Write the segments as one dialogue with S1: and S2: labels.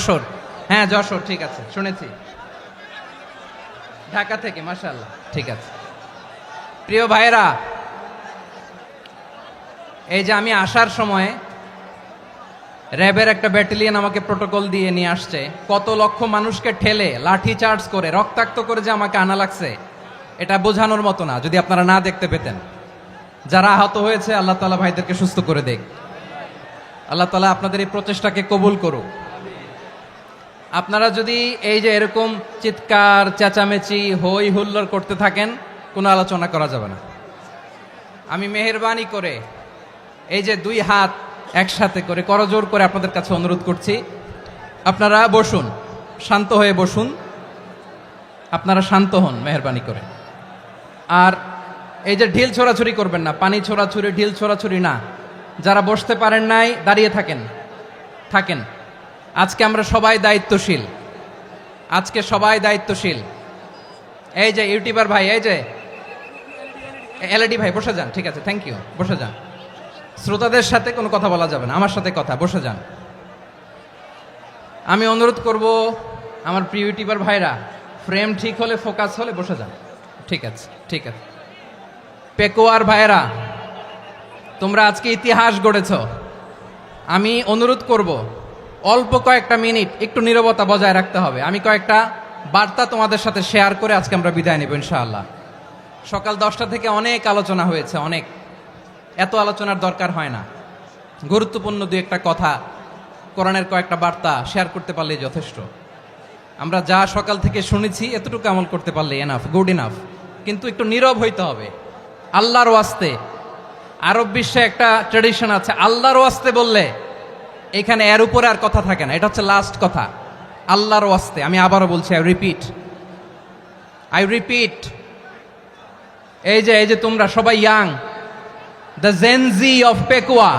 S1: যশোর, হ্যাঁ যশোর, ঠিক আছে শুনেছি। ঢাকা থেকে, মাশাআল্লাহ, ঠিক আছে। প্রিয় ভাইরা, এই যে আমি আসার সময় র্যাবের একটা ব্যাটালিয়ন আমাকে প্রোটোকল দিয়ে নিয়ে আসছে, কত লক্ষ মানুষকে ঠেলে লাঠি চার্জ করে রক্তাক্ত করে যে আমাকে আনা লাগছে, এটা বোঝানোর মতো না যদি আপনারা না দেখতে পেতেন। যারা আহত হয়েছে আল্লাহ তাআলা ভাইদেরকে সুস্থ করে দেখ। আল্লাহ তাআলা আপনাদের এই প্রচেষ্টাকে কবুল করুক। আপনারা যদি এই যে এরকম চিৎকার চেঁচামেচি হই হুল্লোড় করতে থাকেন, কোনো আলোচনা করা যাবে না। আমি মেহেরবানি করে এই যে দুই হাত একসাথে করে করজোর করে আপনাদের কাছে অনুরোধ করছি, আপনারা বসুন, শান্ত হয়ে বসুন, আপনারা শান্ত হন মেহেরবানি করে। আর এই যে ঢিল ছোড়াছুরি করবেন না, পানি ছোড়াছুরি ঢিল ছোড়াছুরি না। যারা বসতে পারেন নাই দাঁড়িয়ে থাকেন থাকেন। আজকে আমরা সবাই দায়িত্বশীল, আজকে সবাই দায়িত্বশীল। এই যে ইউটিউবার ভাই, এই যে এলইডি ভাই বসে যান, ঠিক আছে, থ্যাংক ইউ, বসে যান। শ্রোতাদের সাথে কোনো কথা বলা যাবে না, আমার সাথে কথা, বসে যান। আমি অনুরোধ করব আমার প্রিয় ইউটিউবার ভাইরা, ফ্রেম ঠিক হলে ফোকাস হলে বসে যান, ঠিক আছে ঠিক আছে। পেকোয়ার ভাইরা, তোমরা আজকে ইতিহাস গড়েছ। আমি অনুরোধ করব অল্প কয়েকটা মিনিট একটু নীরবতা বজায় রাখতে হবে। আমি কয়েকটা বার্তা তোমাদের সাথে শেয়ার করে আজকে আমরা বিদায় নেব ইনশাআল্লাহ। সকাল 10টা থেকে অনেক আলোচনা হয়েছে, অনেক, এত আলোচনার দরকার হয় না। গুরুত্বপূর্ণ দুই একটা কথা, কোরআনের কয়েকটা বার্তা শেয়ার করতে পারলেই যথেষ্ট। আমরা যা সকাল থেকে শুনেছি এতটুকু আমল করতে পারলে এনাফ, গুড ইনাফ। কিন্তু একটু নীরব হইতে হবে আল্লাহর ওয়াস্তে। আরব বিশ্বে একটা ট্র্যাডিশন আছে, আল্লাহর ওয়াস্তে বললে এখানে এর উপরে আর কথা থাকে না, এটা হচ্ছে লাস্ট কথা। আল্লাহর ওয়াস্তে, আমি আবারও বলছি, আই রিপিট। এই যে তোমরা সবাই young, the Gen Z of Pekua,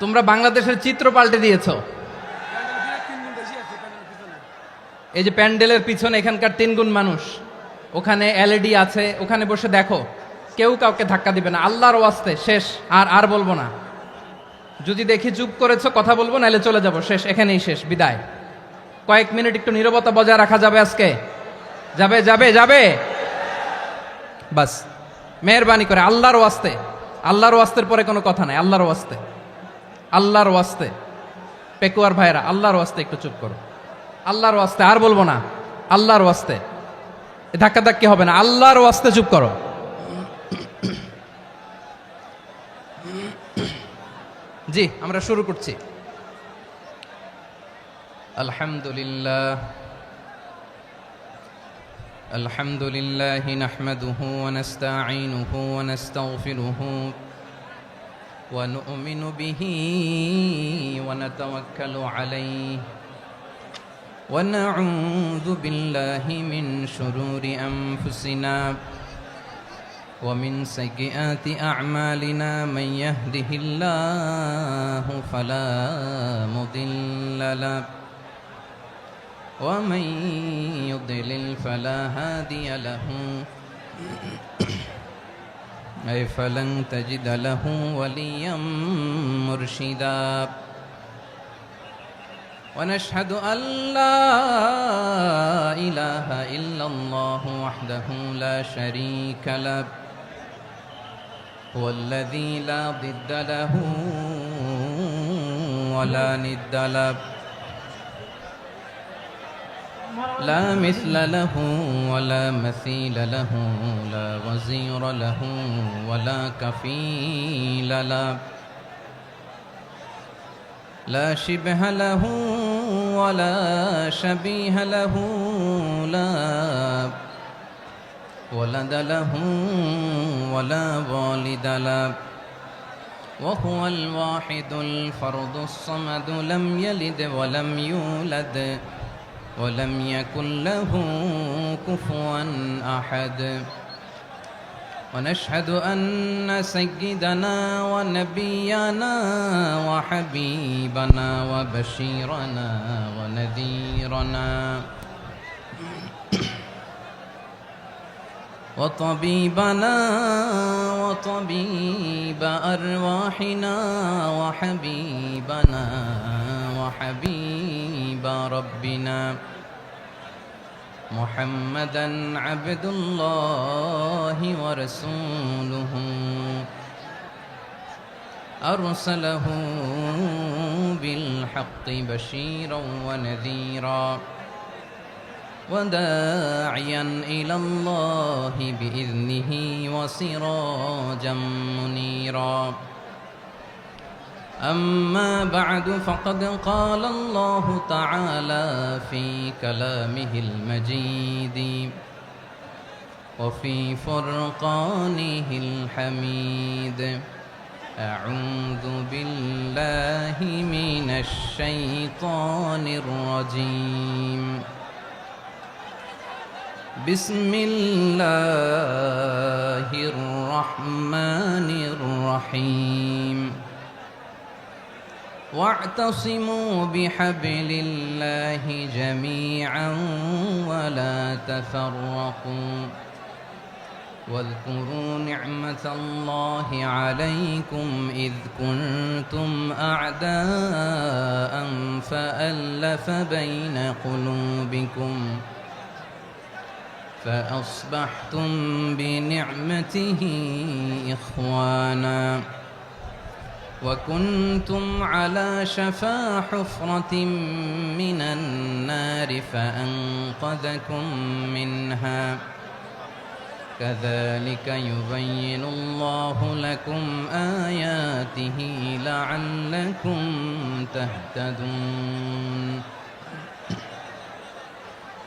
S1: তোমরা বাংলাদেশের চিত্র পাল্টে দিয়েছ। এই যে প্যান্ডেলের পিছনে এখানকার 3 গুণ মানুষ, ওখানে এলইডি আছে, ওখানে বসে দেখো, কেউ কাউকে ধাক্কা দিবে না। আল্লাহর ওয়াস্তে শেষ, আর বলবো না। যদি দেখি চুপ করেছো, কথা বলবো, নাহলে চলে যাব, শেষ, এখানেই শেষ, বিদায়। কয়েক মিনিট একটু নীরবতা বজায় রাখা যাবে আজকে? যাবে যাবে যাবে, বাস মেহেরবানি করে আল্লাহর ওয়াস্তে। আল্লাহর ওয়াস্তের পরে কোনো কথা নাই, আল্লাহর ওয়াস্তে, আল্লাহর ওয়াস্তে। পেকুয়ার ভাইরা, আল্লাহর ওয়াস্তে একটু চুপ করো, আল্লাহর ওয়াস্তে, আর বলবো না, আল্লাহর ওয়াস্তে। ধাক্কাধাক্কি হবে না, আল্লাহর ওয়াস্তে চুপ করো। জি, আমরা শুরু করছি। আলহামদুলিল্লাহ আলহামদুলিল্লাহি নাহমাদুহু ওয়া নাস্তাঈনুহু ওয়া নাস্তাগফিরুহু ওয়া নু'মিনু বিহি ওয়া নাতাওয়াক্কালু আলাইহি ওয়া না'উযু বিল্লাহি মিন শুরুরি আনফুসিনা ومن سيئات أعمالنا من يهده الله فلا مضل له ومن يضلل فلا هادي له أي فلن تجد له وليا مرشدا ونشهد أن لا إله إلا الله وحده لا شريك له هو الذي لا ضد له ولا ند له لا مثل له ولا مثيل له لا وزير له ولا كفيل له لا شبه له ولا شبيه له لا ولد له ولا والد له وهو الواحد الفرد الصمد لم يلد ولم يولد ولم يكن له كفوا أحد ونشهد أن سيدنا ونبينا وحبيبنا وبشيرنا ونذيرنا وطبيبنا وطبيب أرواحنا وحبيبنا وحبيب ربنا محمدا عبد الله ورسوله أرسله بالحق بشيرا ونذيرا وداعيا إلى الله بإذنه وسراجا منيرا أما بعد فقد قال الله تعالى في كلامه المجيد وفي فرقانه الحميد أعوذ بالله من الشيطان الرجيم بسم الله الرحمن الرحيم واعتصموا بحبل الله جميعا ولا تفرقوا واذكروا نعمة الله عليكم إذ كنتم أعداء فألف بين قلوبكم فأصبحتم بنعمته إخوانا وكنتم على شفا حفرة من النار فأنقذكم منها كذلك يبين الله لكم آياته لعلكم تهتدون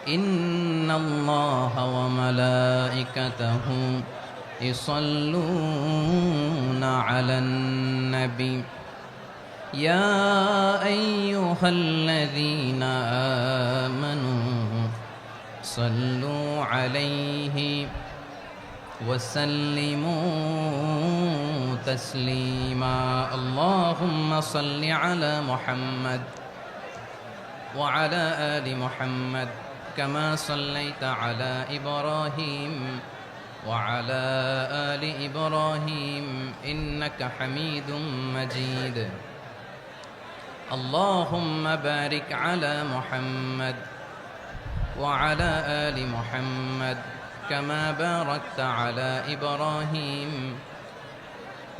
S1: إن الله وملائكته يصلون على النبي يا أيها الذين آمنوا صلوا عليه وسلموا تسليما اللهم صل على محمد وعلى آل محمد كما صليت على إبراهيم وعلى آل إبراهيم إنك حميد مجيد اللهم بارك على محمد وعلى آل محمد كما باركت على إبراهيم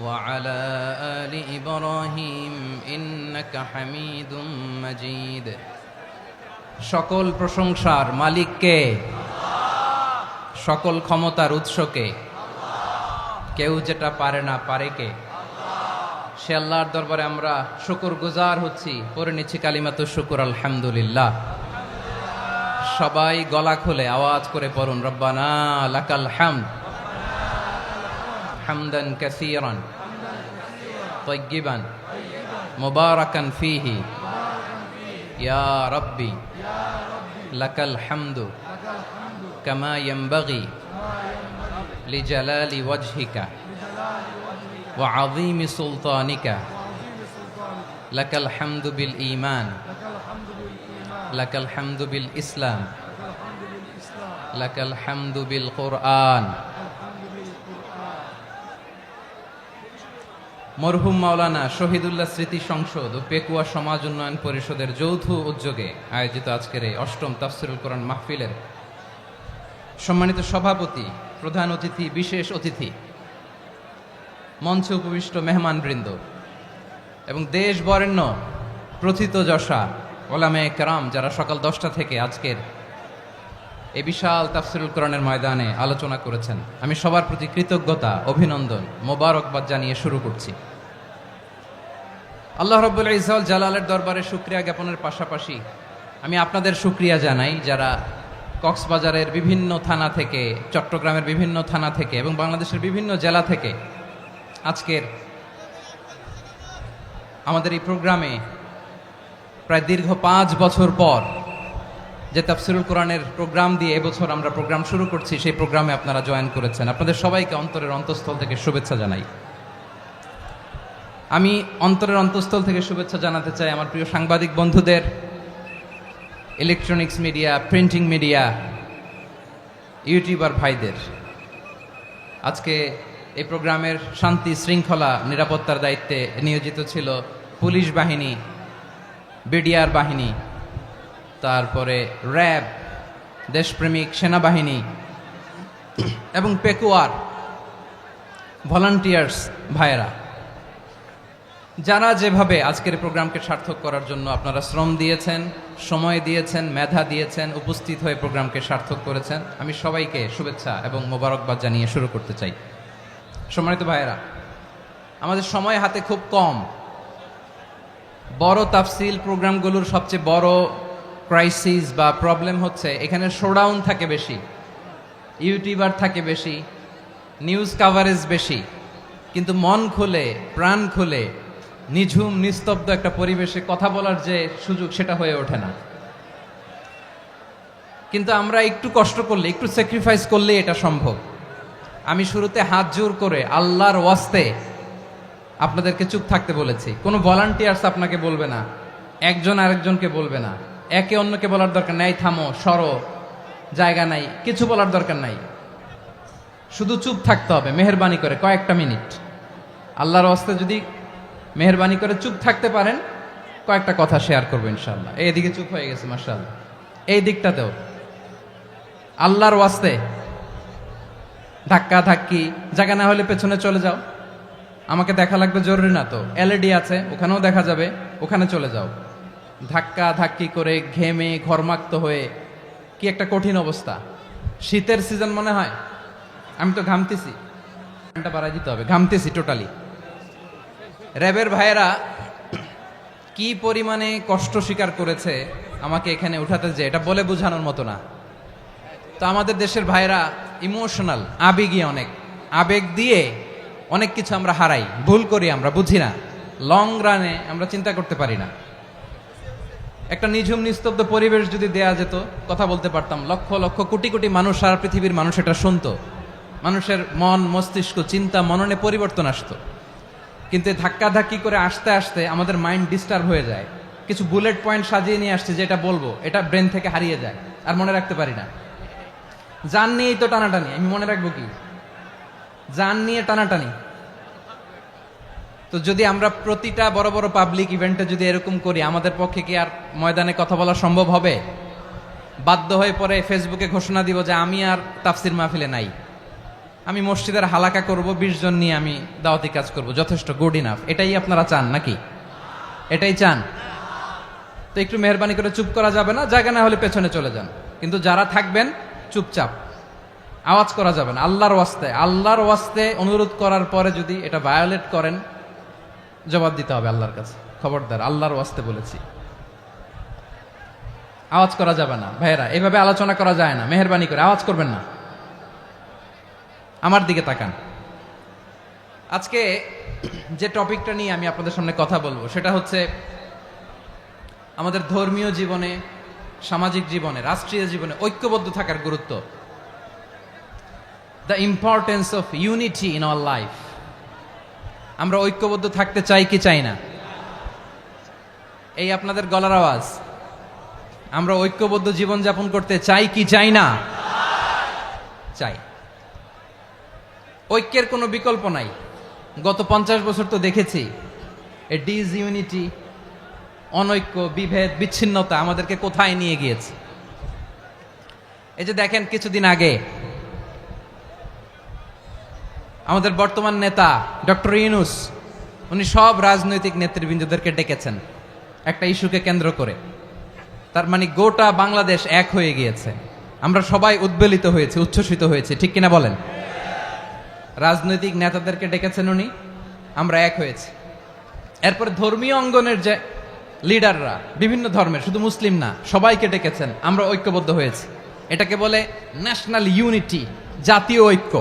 S1: وعلى آل إبراهيم إنك حميد مجيد সকল প্রশংসার মালিক কে? সকল ক্ষমতার উৎস কে? কেউ যেটা পারে না পারে কে? সে আল্লাহর দরবারে আমরা শুকরগুজার হচ্ছি, পড়ে নিচ্ছি কালিমাতু শুকর আলহামদুলিল্লাহ। সবাই গলা খুলে আওয়াজ করে পড়ুন রব্বানা লাকাল হামদ হামদান কাসীরান তাইয়্যিবান মুবারাকান ফীহি ইয়া রাব্বি লাকাল হামদু কামা ইয়ানবাগি লিজালালি ওয়াজহিকা ওয়া আযীমি সুলতানিকা লাকাল হামদু বিল ঈমান লাকাল হামদু বিল ইসলাম লাকাল হামদু বিল কুরআন। মরহুম মাওলানা শহীদুল্লাহ স্মৃতি সংসদ ও পেকুয়া সমাজ উন্নয়ন পরিষদের যৌথ উদ্যোগে আয়োজিত আজকের এই অষ্টম তাফসীরুল কোরআন মাহফিলের সম্মানিত সভাপতি, প্রধান অতিথি, বিশেষ অতিথি, মঞ্চে উপবিষ্ট মেহমানবৃন্দ এবং দেশ বরেণ্য প্রথিতযশা ওলামায়ে কেরাম যারা সকাল 10টা থেকে আজকের এই বিশাল তাফসীরুল কোরআনের ময়দানে আলোচনা করেছেন, আমি সবার প্রতি কৃতজ্ঞতা, অভিনন্দন, মোবারকবাদ জানিয়ে শুরু করছি। আল্লাহ রাব্বুল ইজ্জত জালালের দরবারে শুকরিয়া জ্ঞাপনের পাশাপাশি আমি আপনাদের শুকরিয়া জানাই যারা কক্সবাজারের বিভিন্ন থানা থেকে, চট্টগ্রামের বিভিন্ন থানা থেকে এবং বাংলাদেশের বিভিন্ন জেলা থেকে আজকের আমাদের এই প্রোগ্রামে প্রায় দীর্ঘ 5 বছর পর যে তাফসীরুল কোরআনের প্রোগ্রাম দিয়ে এবছর আমরা প্রোগ্রাম শুরু করছি, সেই প্রোগ্রামে আপনারা জয়েন করেছেন। আপনাদের সবাইকে অন্তরের অন্তঃস্থল থেকে শুভেচ্ছা জানাই। আমি অন্তরের অন্তঃস্থল থেকে শুভেচ্ছা জানাতে চাই আমার প্রিয় সাংবাদিক বন্ধুদের, electronics media, printing media, YouTuber ভাইদের। আজকে এই প্রোগ্রামের শান্তি শৃঙ্খলা নিরাপত্তার দায়িত্বে নিয়োজিত ছিল পুলিশ বাহিনী, বিডিআর বাহিনী, তারপরে র্যাব, দেশপ্রেমিক সেনাবাহিনী এবং পেকুয়ার ভলান্টিয়ার্স ভাইয়েরা, যারা যেভাবে আজকের প্রোগ্রামকে সার্থক করার জন্য আপনারা শ্রম দিয়েছেন, সময় দিয়েছেন, মেধা দিয়েছেন, উপস্থিত হয়ে প্রোগ্রামকে সার্থক করেছেন, আমি সবাইকে শুভেচ্ছা এবং মোবারকবাদ জানিয়ে শুরু করতে চাই। সম্মানিত ভাইয়েরা, আমাদের সময় হাতে খুব কম। বড় তাফসিল প্রোগ্রামগুলোর সবচেয়ে বড় ক্রাইসিস বা প্রবলেম হচ্ছে এখানে শোডাউন থাকে বেশি, ইউটিউবার থাকে বেশি, নিউজ কাভারেজ বেশি, কিন্তু মন খুলে প্রাণ খুলে নিঝুম নিস্তব্ধ একটা পরিবেশে কথা বলার যে সুযোগ সেটা হয়ে ওঠে না। কিন্তু আমরা একটু কষ্ট করলে, একটু স্যাক্রিফাইস করলে এটা সম্ভব। আমি শুরুতে হাত জোর করে আল্লাহর ওয়াস্তে আপনাদেরকে চুপ থাকতে বলেছি। কোনো ভলান্টিয়ার্স আপনাকে বলবে না, একজন আরেকজনকে বলবে না, একে অন্যকে বলার দরকার নাই, থামো, সরো, জায়গা নাই, কিছু বলার দরকার নাই। শুধু চুপ থাকতে হবে মেহেরবানি করে কয়েকটা মিনিট। আল্লাহর ওয়াস্তে যদি মেহেরবানি করে চুপ থাকতে পারেন, কয়েকটা কথা শেয়ার করবো ইনশাআল্লাহ। এইদিকে চুপ হয়ে গেছে মাশাআল্লাহ, এই দিকটাতেও আল্লাহর ওয়াস্তে ধাক্কা ধাক্কি, জায়গা না হলে পেছনে চলে যাও। আমাকে দেখা লাগবে জরুরি না তো, এলইডি আছে, ওখানেও দেখা যাবে, ওখানে চলে যাও। ধাক্কা ধাক্কি করে ঘেমে ঘরমাক্ত হয়ে কি একটা কঠিন অবস্থা। শীতের সিজন মনে হয়, আমি তো ঘামতেছি, ঘন্টা বাড়াই দিতে হবে, ঘামতেছি টোটালি। র্যাবের ভাইয়েরা কি পরিমাণে কষ্ট স্বীকার করেছে আমাকে এখানে উঠাতে, যে এটা বলে বোঝানোর মতো না। তো আমাদের দেশের ভাইয়েরা ইমোশনাল, আবেগী, অনেক আবেগ দিয়ে অনেক কিছু আমরা হারাই, ভুল করি, আমরা বুঝি না, লং রানে আমরা চিন্তা করতে পারি না। একটা নিঝুম নিস্তব্ধ পরিবেশ যদি দেয়া যেত, কথা বলতে পারতাম, লক্ষ লক্ষ কোটি কোটি মানুষ, সারা পৃথিবীর মানুষ এটা শুনতো, মানুষের মন মস্তিষ্ক চিন্তা মননে পরিবর্তন আসতো। কিন্তু ধাক্কা ধাক্কি করে আসতে আসতে আমাদের মাইন্ড ডিস্টার্ব হয়ে যায়। কিছু বুলেট পয়েন্ট সাজিয়ে নিয়ে আসছে, যেটা বলবো এটা ব্রেন থেকে হারিয়ে যায়, আর মনে রাখতে পারি না। জান নিয়েই তো টানাটানি, আমি মনে রাখবো কি? জান নিয়ে টানাটানি। তো যদি আমরা প্রতিটা বড় বড় পাবলিক ইভেন্টে যদি এরকম করি, আমাদের পক্ষে কি আর ময়দানে কথা বলা সম্ভব হবে? বাধ্য হয়ে পরে ফেসবুকে ঘোষণা দিব যে আমি আর তাফসির মাহফিলে নাই, আমি মসজিদের হালাকা করব, 20 জন নিয়ে আমি দাওয়াতি কাজ করব, যথেষ্ট, গুড ইনাফ। এটাই আপনারা চান নাকি? এটাই চান? তো একটু মেহরবানি করে চুপ করা যাবে না, জায়গা না হলে পেছনে চলে যান। কিন্তু যারা থাকবেন চুপচাপ, আওয়াজ করা যাবে না। আল্লাহর ওয়াস্তে, আল্লাহর ওয়াস্তে অনুরোধ করার পরে যদি এটা ভায়োলেট করেন, জবাব দিতে হবে আল্লাহর কাছে। খবরদার, আল্লাহর ওয়াস্তে বলেছি, আওয়াজ করা যাবে না। ভাইয়েরা, এভাবে আলোচনা করা যায় না, মেহরবানি করে আওয়াজ করবেন না। আমার দিকে তাকান। আজকে যে টপিকটা নিয়ে আমি আপনাদের সামনে কথা বলবো সেটা হচ্ছে আমাদের ধর্মীয় জীবনে, সামাজিক জীবনে, রাষ্ট্রীয় জীবনে ঐক্যবদ্ধ থাকার গুরুত্ব। The importance of unity in our life. আমরা ঐক্যবদ্ধ থাকতে চাই কি চাই না? এই আপনাদের গলার আওয়াজ। আমরা ঐক্যবদ্ধ জীবন যাপন করতে চাই কি চাই না? চাই। ঐক্যের কোনো বিকল্প নাই। গত 50 বছর তো দেখেছি এই ডিসইউনিটি, অনৈক্য, বিভেদ, বিচ্ছিন্নতা আমাদেরকে কোথায় নিয়ে গিয়েছে। এই যে দেখেন, কিছুদিন আগে আমাদের বর্তমান নেতা ডক্টর ইউনূস, উনি সব রাজনৈতিক নেতৃবৃন্দদেরকে ডেকেছেন একটা ইস্যুকে কেন্দ্র করে। তার মানে গোটা বাংলাদেশ এক হয়ে গিয়েছে। আমরা সবাই উদ্বেলিত হয়েছে, উচ্ছ্বসিত হয়েছে, ঠিক কিনা বলেন? রাজনৈতিক নেতাদেরকে ডেকেছেন উনি, আমরা এক হয়েছি। এরপরে ধর্মীয় অঙ্গনের যে লিডাররা, বিভিন্ন ধর্মের, শুধু মুসলিম না, সবাইকে ডেকেছেন, আমরা ঐক্যবদ্ধ হয়েছি। এটাকে বলে ন্যাশনাল ইউনিটি, জাতীয় ঐক্য।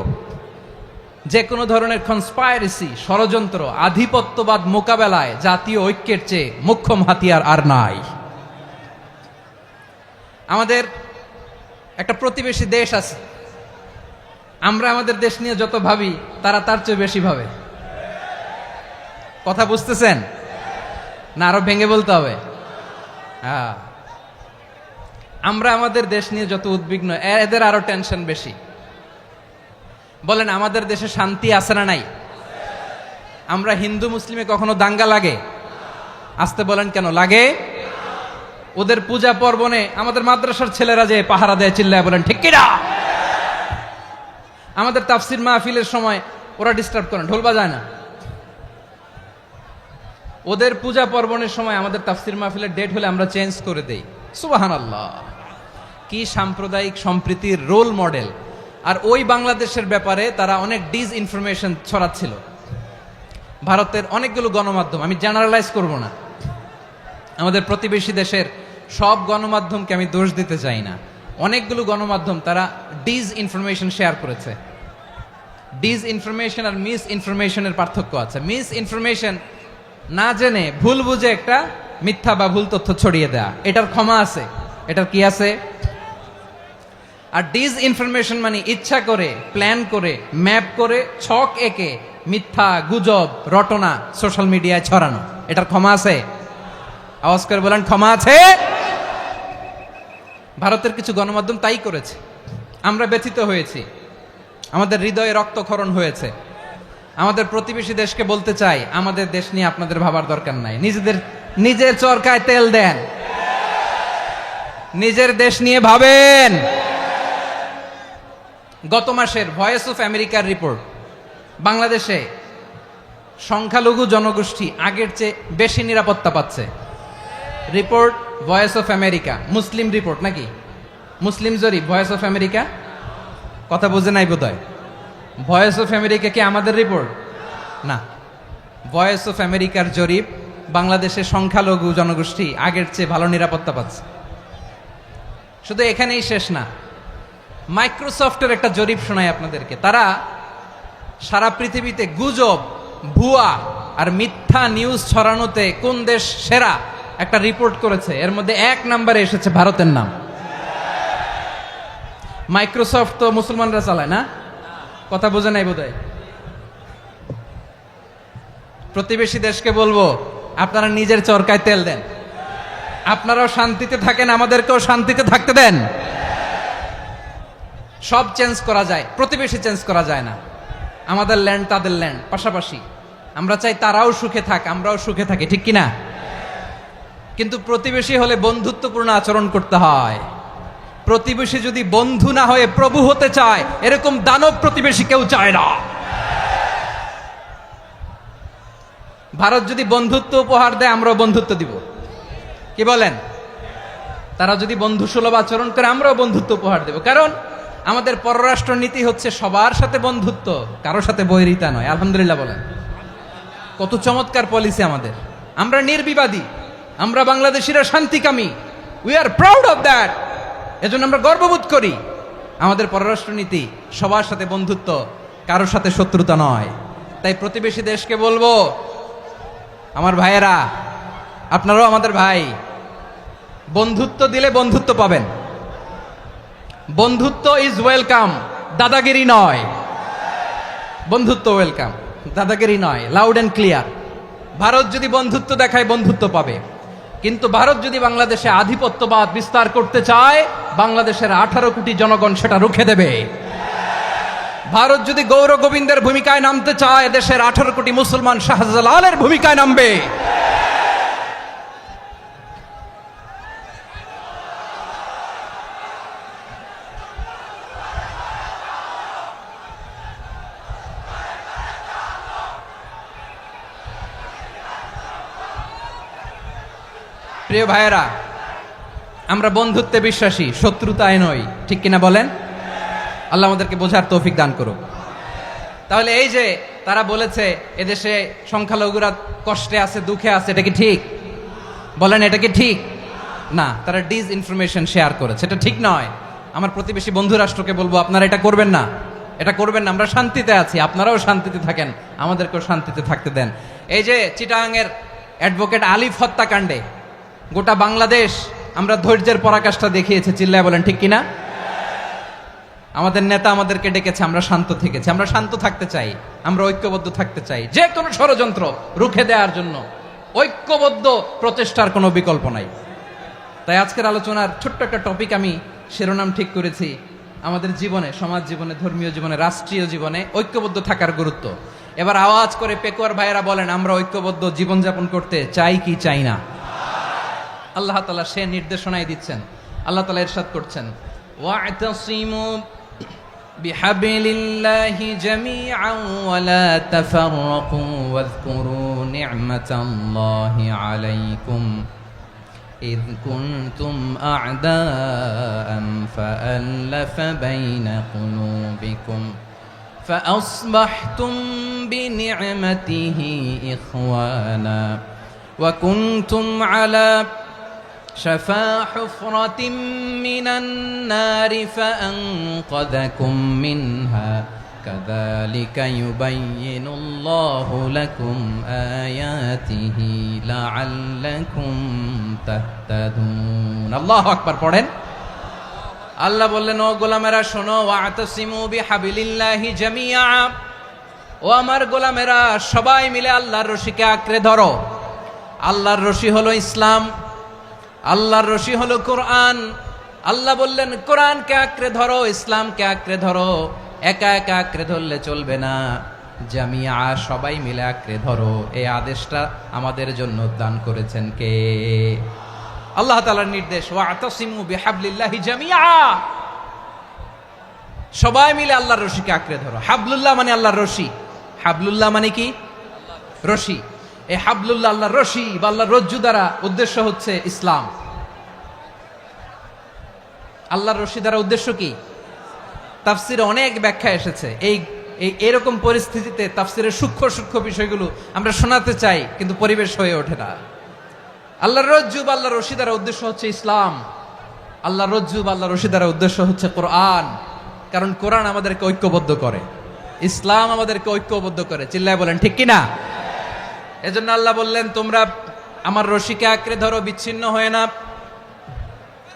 S1: যে কোনো ধরনের কনস্পাইরেসি, ষড়যন্ত্র, আধিপত্যবাদ মোকাবেলায় জাতীয় ঐক্যের চেয়ে মোক্ষম হাতিয়ার আর নাই। আমাদের একটা প্রতিবেশী দেশ আছে, আমরা আমাদের দেশ নিয়ে যত ভাবি তারা তার চেয়ে বেশি ভাবে। কথা বুঝতেছেন না? আরো ভেঙে বলতে হবে। হ্যাঁ, আমরা আমাদের দেশ নিয়ে যত উদ্বিগ্ন, এদের আরো টেনশন বেশি। বলেন, আমাদের দেশে শান্তি আছে না নাই? আমরা হিন্দু মুসলিমে কখনো দাঙ্গা লাগে? আসতে বলেন, কেন লাগে? ওদের পূজা পার্বণে আমাদের মাদ্রাসার ছেলেরা যে পাহারা দেয়, চিল্লায় বলেন ঠিক কিনা? আমাদের তাফসির মাহফিলের সময় ওরা ডিস্টার্ব করেন, ঢোল বাজায় না। ওদের পূজা পার্বণের সময় আমাদের তাফসির মাহফিলের ডেট হলে আমরা চেঞ্জ করে দেই। সুবহানাল্লাহ, কি সাম্প্রদায়িক সম্প্রীতির রোল মডেল। আর ওই বাংলাদেশের ব্যাপারে তারা অনেক ডিস ইনফরমেশন ছড়াচ্ছিল। ভারতের অনেকগুলো গণমাধ্যম, আমি জেনারেলাইজ করব না, আমাদের প্রতিবেশী দেশের সব গণমাধ্যমকে আমি দোষ দিতে চাই না, অনেকগুলো গণমাধ্যম তারা ডিস ইনফরমেশন শেয়ার করেছে। ডিস ইনফরমেশন আর মিস ইনফরমেশনের পার্থক্য আছে। মিস ইনফরমেশন না জেনে ভুল বুঝে একটা মিথ্যা বা ভুল তথ্য ছড়িয়ে দেয়া, এটার ক্ষমা আছে, এটার কি আছে। আর ডিস ইনফরমেশন মানে ইচ্ছা করে, প্ল্যান করে, ম্যাপ করে, ছক এঁকে মিথ্যা, গুজব, রটনা সোশ্যাল মিডিয়ায় ছড়ানো, এটার ক্ষমা আছে? আওয়াজ করে বলেন ক্ষমা আছে? ভারতের কিছু গণমাধ্যম তাই করেছে, আমরা ব্যথিত হয়েছি, আমাদের হৃদয়ে রক্তক্ষরণ হয়েছে। আমাদের প্রতিবেশী দেশকে বলতে চাই, আমাদের দেশ নিয়ে আপনাদের ভাবার দরকার নাই, নিজের চরকায় তেল দেন, নিজের দেশ নিয়ে ভাবেন। গত মাসের ভয়েস অফ আমেরিকার রিপোর্ট, বাংলাদেশে সংখ্যালঘু জনগোষ্ঠী আগের চেয়ে বেশি নিরাপত্তা পাচ্ছে। Report voice of America, Muslim report নাকি? মুসলিম জরিপ, ভয়েস অফ আমেরিকা। কথা বুঝে নাই বোধহয়। ভয়েস অফ আমেরিকা কি আমাদের রিপোর্ট? না, ভয়েস অফ আমেরিকার জরিপ, বাংলাদেশের সংখ্যালঘু জনগোষ্ঠী আগের চেয়ে ভালো নিরাপত্তা পাচ্ছে। শুধু এখানেই শেষ না, মাইক্রোসফটের একটা জরিপ শোনায় আপনাদেরকে। তারা সারা পৃথিবীতে গুজব, ভুয়া আর মিথ্যা নিউজ ছড়ানোতে কোন দেশ সেরা একটা রিপোর্ট করেছে। এর মধ্যে 1 নম্বরে এসেছে ভারতের নাম। মাইক্রোসফট তো মুসলমানরা চালায় না? কথা বোঝে নাই বোধহয়। প্রতিবেশী দেশকে বলবো, আপনারা নিজের চরকায় তেল দেন, আপনারাও শান্তিতে থাকেন, আমাদেরকেও শান্তিতে থাকতে দেন। সব চেঞ্জ করা যায়, প্রতিবেশী চেঞ্জ করা যায় না। আমাদের ল্যান্ড তাদের ল্যান্ড, পাশাপাশি। আমরা চাই তারাও সুখে থাক, আমরাও সুখে থাকি, ঠিক কিনা? কিন্তু প্রতিবেশী হলে বন্ধুত্বপূর্ণ আচরণ করতে হয়। প্রতিবেশী যদি বন্ধু না হয়ে প্রভু হতে চায়, এরকম দানব প্রতিবেশী কেউ চায় না। ভারত যদি বন্ধুত্ব উপহার দেয়, আমরাও বন্ধুত্ব দিব, কি বলেন? তারা যদি বন্ধু সুলভ আচরণ করে, আমরাও বন্ধুত্ব উপহার দেব। কারণ আমাদের পররাষ্ট্র নীতি হচ্ছে সবার সাথে বন্ধুত্ব, কারোর সাথে বৈরিতা নয়। আলহামদুলিল্লাহ বলেন, কত চমৎকার পলিসি আমাদের। আমরা নির্বিবাদী, আমরা বাংলাদেশিরা শান্তিকামী, we are proud of that. এজন্য আমরা গর্ববোধ করি। আমাদের পররাষ্ট্র নীতি সবার সাথে বন্ধুত্ব, কারোর সাথে শত্রুতা নয়। তাই প্রতিবেশী দেশকে বলবো, আমার ভাইয়েরা, আপনারাও আমাদের ভাই, বন্ধুত্ব দিলে বন্ধুত্ব পাবেন। বন্ধুত্ব ইজ ওয়েলকাম, দাদাগিরি নয়। বন্ধুত্ব ওয়েলকাম, দাদাগিরি নয়, লাউড এন্ড ক্লিয়ার। ভারত যদি বন্ধুত্ব দেখায়, বন্ধুত্ব পাবে। কিন্তু ভারত যদি বাংলাদেশে আধিপত্যবাদ বিস্তার করতে চায়, বাংলাদেশের 18 কোটি জনগণ সেটা রুখে দেবে। ভারত যদি গৌর গোবিন্দের ভূমিকায় নামতে চায়, দেশের 18 কোটি মুসলমান শাহজালালের ভূমিকায় নামবে। প্রিয় ভাইয়েরা, আমরা বন্ধুত্বে বিশ্বাসী, শত্রুতায় নই, ঠিক কিনা বলেন? আল্লাহ আমাদেরকে বোঝার তৌফিক দান করুক। তাহলে এই যে তারা বলেছে এদেশে সংখ্যালঘুরা কষ্টে আছে, দুঃখে আছে, এটা কি ঠিক? বলেন, এটা কি ঠিক? না, তারা ডিস ইনফরমেশন শেয়ার করেছে, এটা ঠিক নয়। আমার প্রতিবেশী বন্ধু রাষ্ট্রকে বলবো, আপনারা এটা করবেন না, এটা করবেন না। আমরা শান্তিতে আছি, আপনারাও শান্তিতে থাকেন, আমাদেরকেও শান্তিতে থাকতে দেন। এই যে চিটাগাংয়ের অ্যাডভোকেট আলিফ হত্যাকাণ্ডে গোটা বাংলাদেশ আমরা ধৈর্যের পরাকাষ্ঠা দেখিয়েছে, চিল্লায় বলেন ঠিক কিনা? আমাদের নেতা আমাদেরকে ডেকেছে, আমরা শান্ত থেকেছি। আমরা শান্ত থাকতে চাই, আমরা ঐক্যবদ্ধ থাকতে চাই। যে কোনো ষড়যন্ত্র রুখে দেওয়ার জন্য ঐক্যবদ্ধ প্রচেষ্টার কোনো বিকল্প নাই। তাই আজকের আলোচনার ছোট্ট একটা টপিক আমি শিরোনাম ঠিক করেছি, আমাদের জীবনে, সমাজ জীবনে, ধর্মীয় জীবনে, রাষ্ট্রীয় জীবনে ঐক্যবদ্ধ থাকার গুরুত্ব। এবার আওয়াজ করে পেকুয়ার ভাইয়েরা বলেন, আমরা ঐক্যবদ্ধ জীবনযাপন করতে চাই কি চাই না? আল্লাহ তাআলা সে নির্দেশনাই দিচ্ছেন। আল্লাহ তাআলা ইরশাদ করছেন, ওয়া'তাসিমু বিহাবলিল্লাহি জামিআন ওয়া লা তাফাররাকু ওয়াযকুরু নি'মাতাল্লাহি আলাইকুম إذ كنتم أعداء فألف بين قلوبكم فأصبحتم بنعمته إخوانا وكنتم على شفا حفرة من النار فأنقذكم منها كذلك يبين الله لكم آياته لعلكم تهتدون الله أكبر পড়েন। আল্লাহ বললেন, ও গোলামেরা শোনো, ওয়া'তাসিমু বিহাবলিল্লাহি জামিআ, ও আমার গোলামেরা সবাই মিলে আল্লাহর রশিকে আঁকড়ে ধরো। আল্লাহর রশি হলো ইসলাম, আল্লাহর রশি হলো কোরআন। আল্লাহ বললেন কোরআনকে আঁকড়ে ধরো, ইসলামকে আঁকড়ে ধরো। একা একা আঁকড়ে ধরলে চলবে না, জামিয়া সবাই মিলে আঁকড়ে ধরো। এই আদেশটা আমাদের জন্য দান করেছেন কে? আল্লাহ তাআলার নির্দেশ, ওয়া'তাসিমু বিহাবলিল্লাহি জামিআ, সবাই মিলে আল্লাহর রশিকে আঁকড়ে ধরো। হাবলুল্লাহ মানে আল্লাহর রশি। হাবলুল্লাহ মানে কি? রশি। এই হাবলুল্লাহ আল্লাহর রশি বা আল্লাহর রজ্জু দ্বারা উদ্দেশ্য হচ্ছে ইসলাম। আল্লাহর রশি দ্বারা উদ্দেশ্য কি? তাফসিরে অনেক ব্যাখ্যা এসেছে। এরকম পরিস্থিতিতে তাফসিরের সূক্ষ্ম সূক্ষ্ম বিষয়গুলো আমরা শোনাতে চাই, কিন্তু পরিবেশ হয়ে ওঠে না। আল্লাহর রজ্জু বা আল্লাহর রশি দ্বারা উদ্দেশ্য হচ্ছে ইসলাম। আল্লাহর রজ্জু বা আল্লাহর রশি দ্বারা উদ্দেশ্য হচ্ছে কোরআন, কারণ কোরআন আমাদেরকে ঐক্যবদ্ধ করে, ইসলাম আমাদেরকে ঐক্যবদ্ধ করে। চিল্লায় বলেন ঠিক কিনা? এজন্য আল্লাহ বললেন, তোমরা আমার রশিকে আঁকড়ে ধরো, বিচ্ছিন্ন হয়ে না।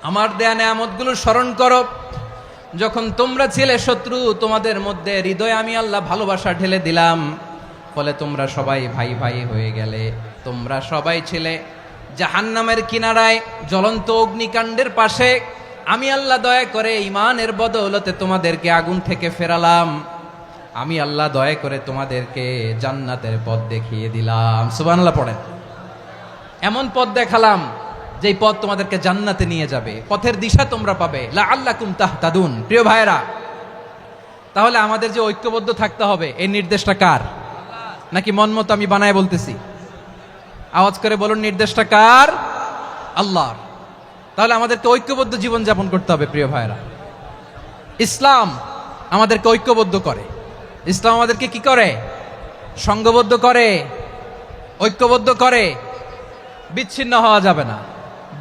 S1: আমার দেয়া নেয়ামতগুলো স্মরণ করো। যখন তোমরা ছিলে শত্রু, তোমাদের মধ্যে হৃদয়ে আমি আল্লাহ ভালোবাসা ঢেলে দিলাম, ফলে তোমরা সবাই ভাই ভাই হয়ে গেলে। তোমরা সবাই ছিলে জাহান্নামের কিনারায়, জ্বলন্ত অগ্নিকাণ্ডের পাশে। আমি আল্লাহ দয়া করে ঈমানের বদৌলতে তোমাদেরকে আগুন থেকে ফেরালাম। আমি আল্লাহ দয়া করে তোমাদেরকে জান্নাতের পথ দেখিয়ে দিলাম। সুবহানাল্লাহ পড়েন। এমন পথ দেখালাম যেই পথ তোমাদেরকে জান্নাতে নিয়ে যাবে, পথের দিশা তোমরা পাবে। লাআল্লাকুম তাহতাদুন। প্রিয় ভাইরা, তাহলে আমাদের যে ঐক্যবদ্ধ থাকতে হবে, এই নির্দেশটা কার? নাকি মন মতো আমি বানায় বলতেছি? আওয়াজ করে বলুন, নির্দেশটা কার? আল্লাহর। তাহলে আমাদেরকে ঐক্যবদ্ধ জীবন যাপন করতে হবে। প্রিয় ভাইরা, ইসলাম আমাদেরকে ঐক্যবদ্ধ করে। ইসলাম আমাদেরকে কি করে? সংঘবদ্ধ করে, ঐক্যবদ্ধ করে। বিচ্ছিন্ন হওয়া যাবে না।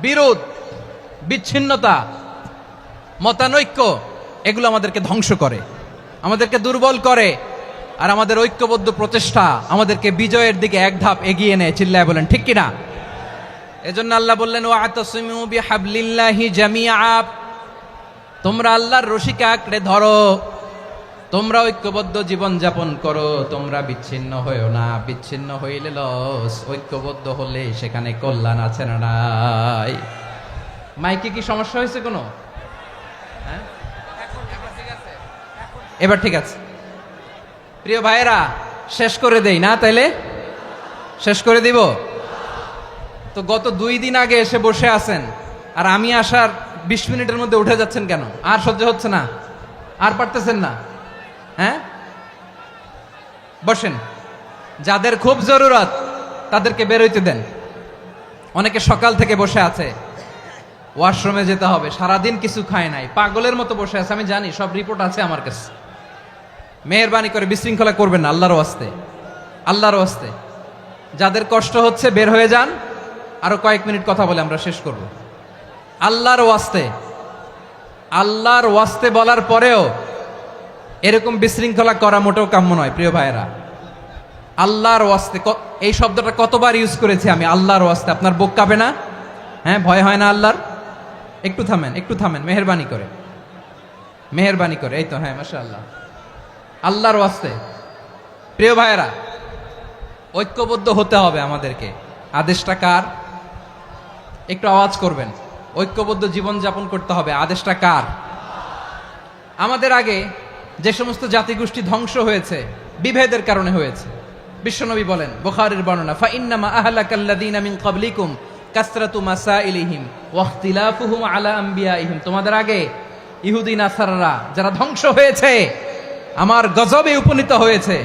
S1: বিরোধ, বিচ্ছিন্নতা, মতানৈক্য, এগুলো আমাদেরকে ধ্বংস করে, আমাদেরকে দুর্বল করে। আর আমাদের ঐক্যবদ্ধ প্রচেষ্টা আমাদেরকে বিজয়ের দিকে এক ধাপ এগিয়ে নেয়। চিল্লায় বলেন ঠিক কিনা? এজন্য আল্লাহ বললেন, ওয়া'তাসিমু বিহাবলিল্লাহি জামিআ, তোমরা আল্লাহর রশিকে আঁকড়ে ধরো, তোমরা ঐক্যবদ্ধ জীবন যাপন করো, তোমরা বিচ্ছিন্ন হইও না। বিচ্ছিন্ন হইলে লস, ঐক্যবদ্ধ হলে সেখানে কল্যাণ আছে না নাই? মাইকে কি সমস্যা হয়েছে কোনো? হ্যাঁ, এবার ঠিক আছে। প্রিয় ভাইয়েরা, শেষ করে দেই না? তাইলে শেষ করে দিব তো। গত 2 দিন আগে এসে বসে আছেন, আর আমি আসার 20 মিনিটের মধ্যে উঠে যাচ্ছেন কেন? আর সহ্য হচ্ছে না? আর পারতেছেন না? হ্যাঁ, বসেন। যাদের খুব জরুরত তাদেরকে বের হইতে দেন। অনেকে সকাল থেকে বসে আছে, ওয়াশরুমে যেতে হবে, সারাদিন কিছু খায় নাই, পাগলের মতো বসে আছে। আমি জানি, সব রিপোর্ট আছে আমার কাছে। মেহেরবানি করে বিশৃঙ্খলা করবেন না, আল্লাহর ওয়াস্তে, আল্লাহর ওয়াস্তে। যাদের কষ্ট হচ্ছে বের হয়ে যান। আরো কয়েক মিনিট কথা বলে আমরা শেষ করব। আল্লাহর ওয়াস্তে, আল্লাহর ওয়াস্তে বলার পরেও এরকম বিশৃঙ্খলা করা মোটেও কাম্য নয়। প্রিয় ভাইয়েরা, আল্লাহর ওয়াস্তে, এই শব্দটা কতবার ইউজ করেছি আমি, আল্লাহর ওয়াস্তে। আপনার বুক কাঁপে না? হ্যাঁ, ভয় হয় না আল্লাহর? একটু থামেন, একটু থামেন, মেহেরবানি করে, মেহেরবানি করে। এই তো, হ্যাঁ, মাশাআল্লাহ। আল্লাহর ওয়াস্তে প্রিয় ভাইয়েরা, ঐক্যবদ্ধ হতে হবে আমাদেরকে। আদেশটা কার? একটু আওয়াজ করবেন। ঐক্যবদ্ধ জীবন যাপন করতে হবে। আদেশটা কার? আমাদের আগে যে সমস্ত জাতিগোষ্ঠী ধ্বংস হয়েছে, বিভেদের কারণে হয়েছে। বিশ্বনবী বলেন, বুখারীর বর্ণনা, ফা ইন্নামা আহলাকাল্লাযীনা মিন ক্বাবলিকুম কাসরাতু মাসাইলিহিম ওয়া ইখতিলাফুহুম আলা আম্বিয়াইহিম, তোমাদের আগে ইহুদি নাসারারা যারা ধ্বংস হয়েছে, আমার গজবে উপনীত হয়েছে,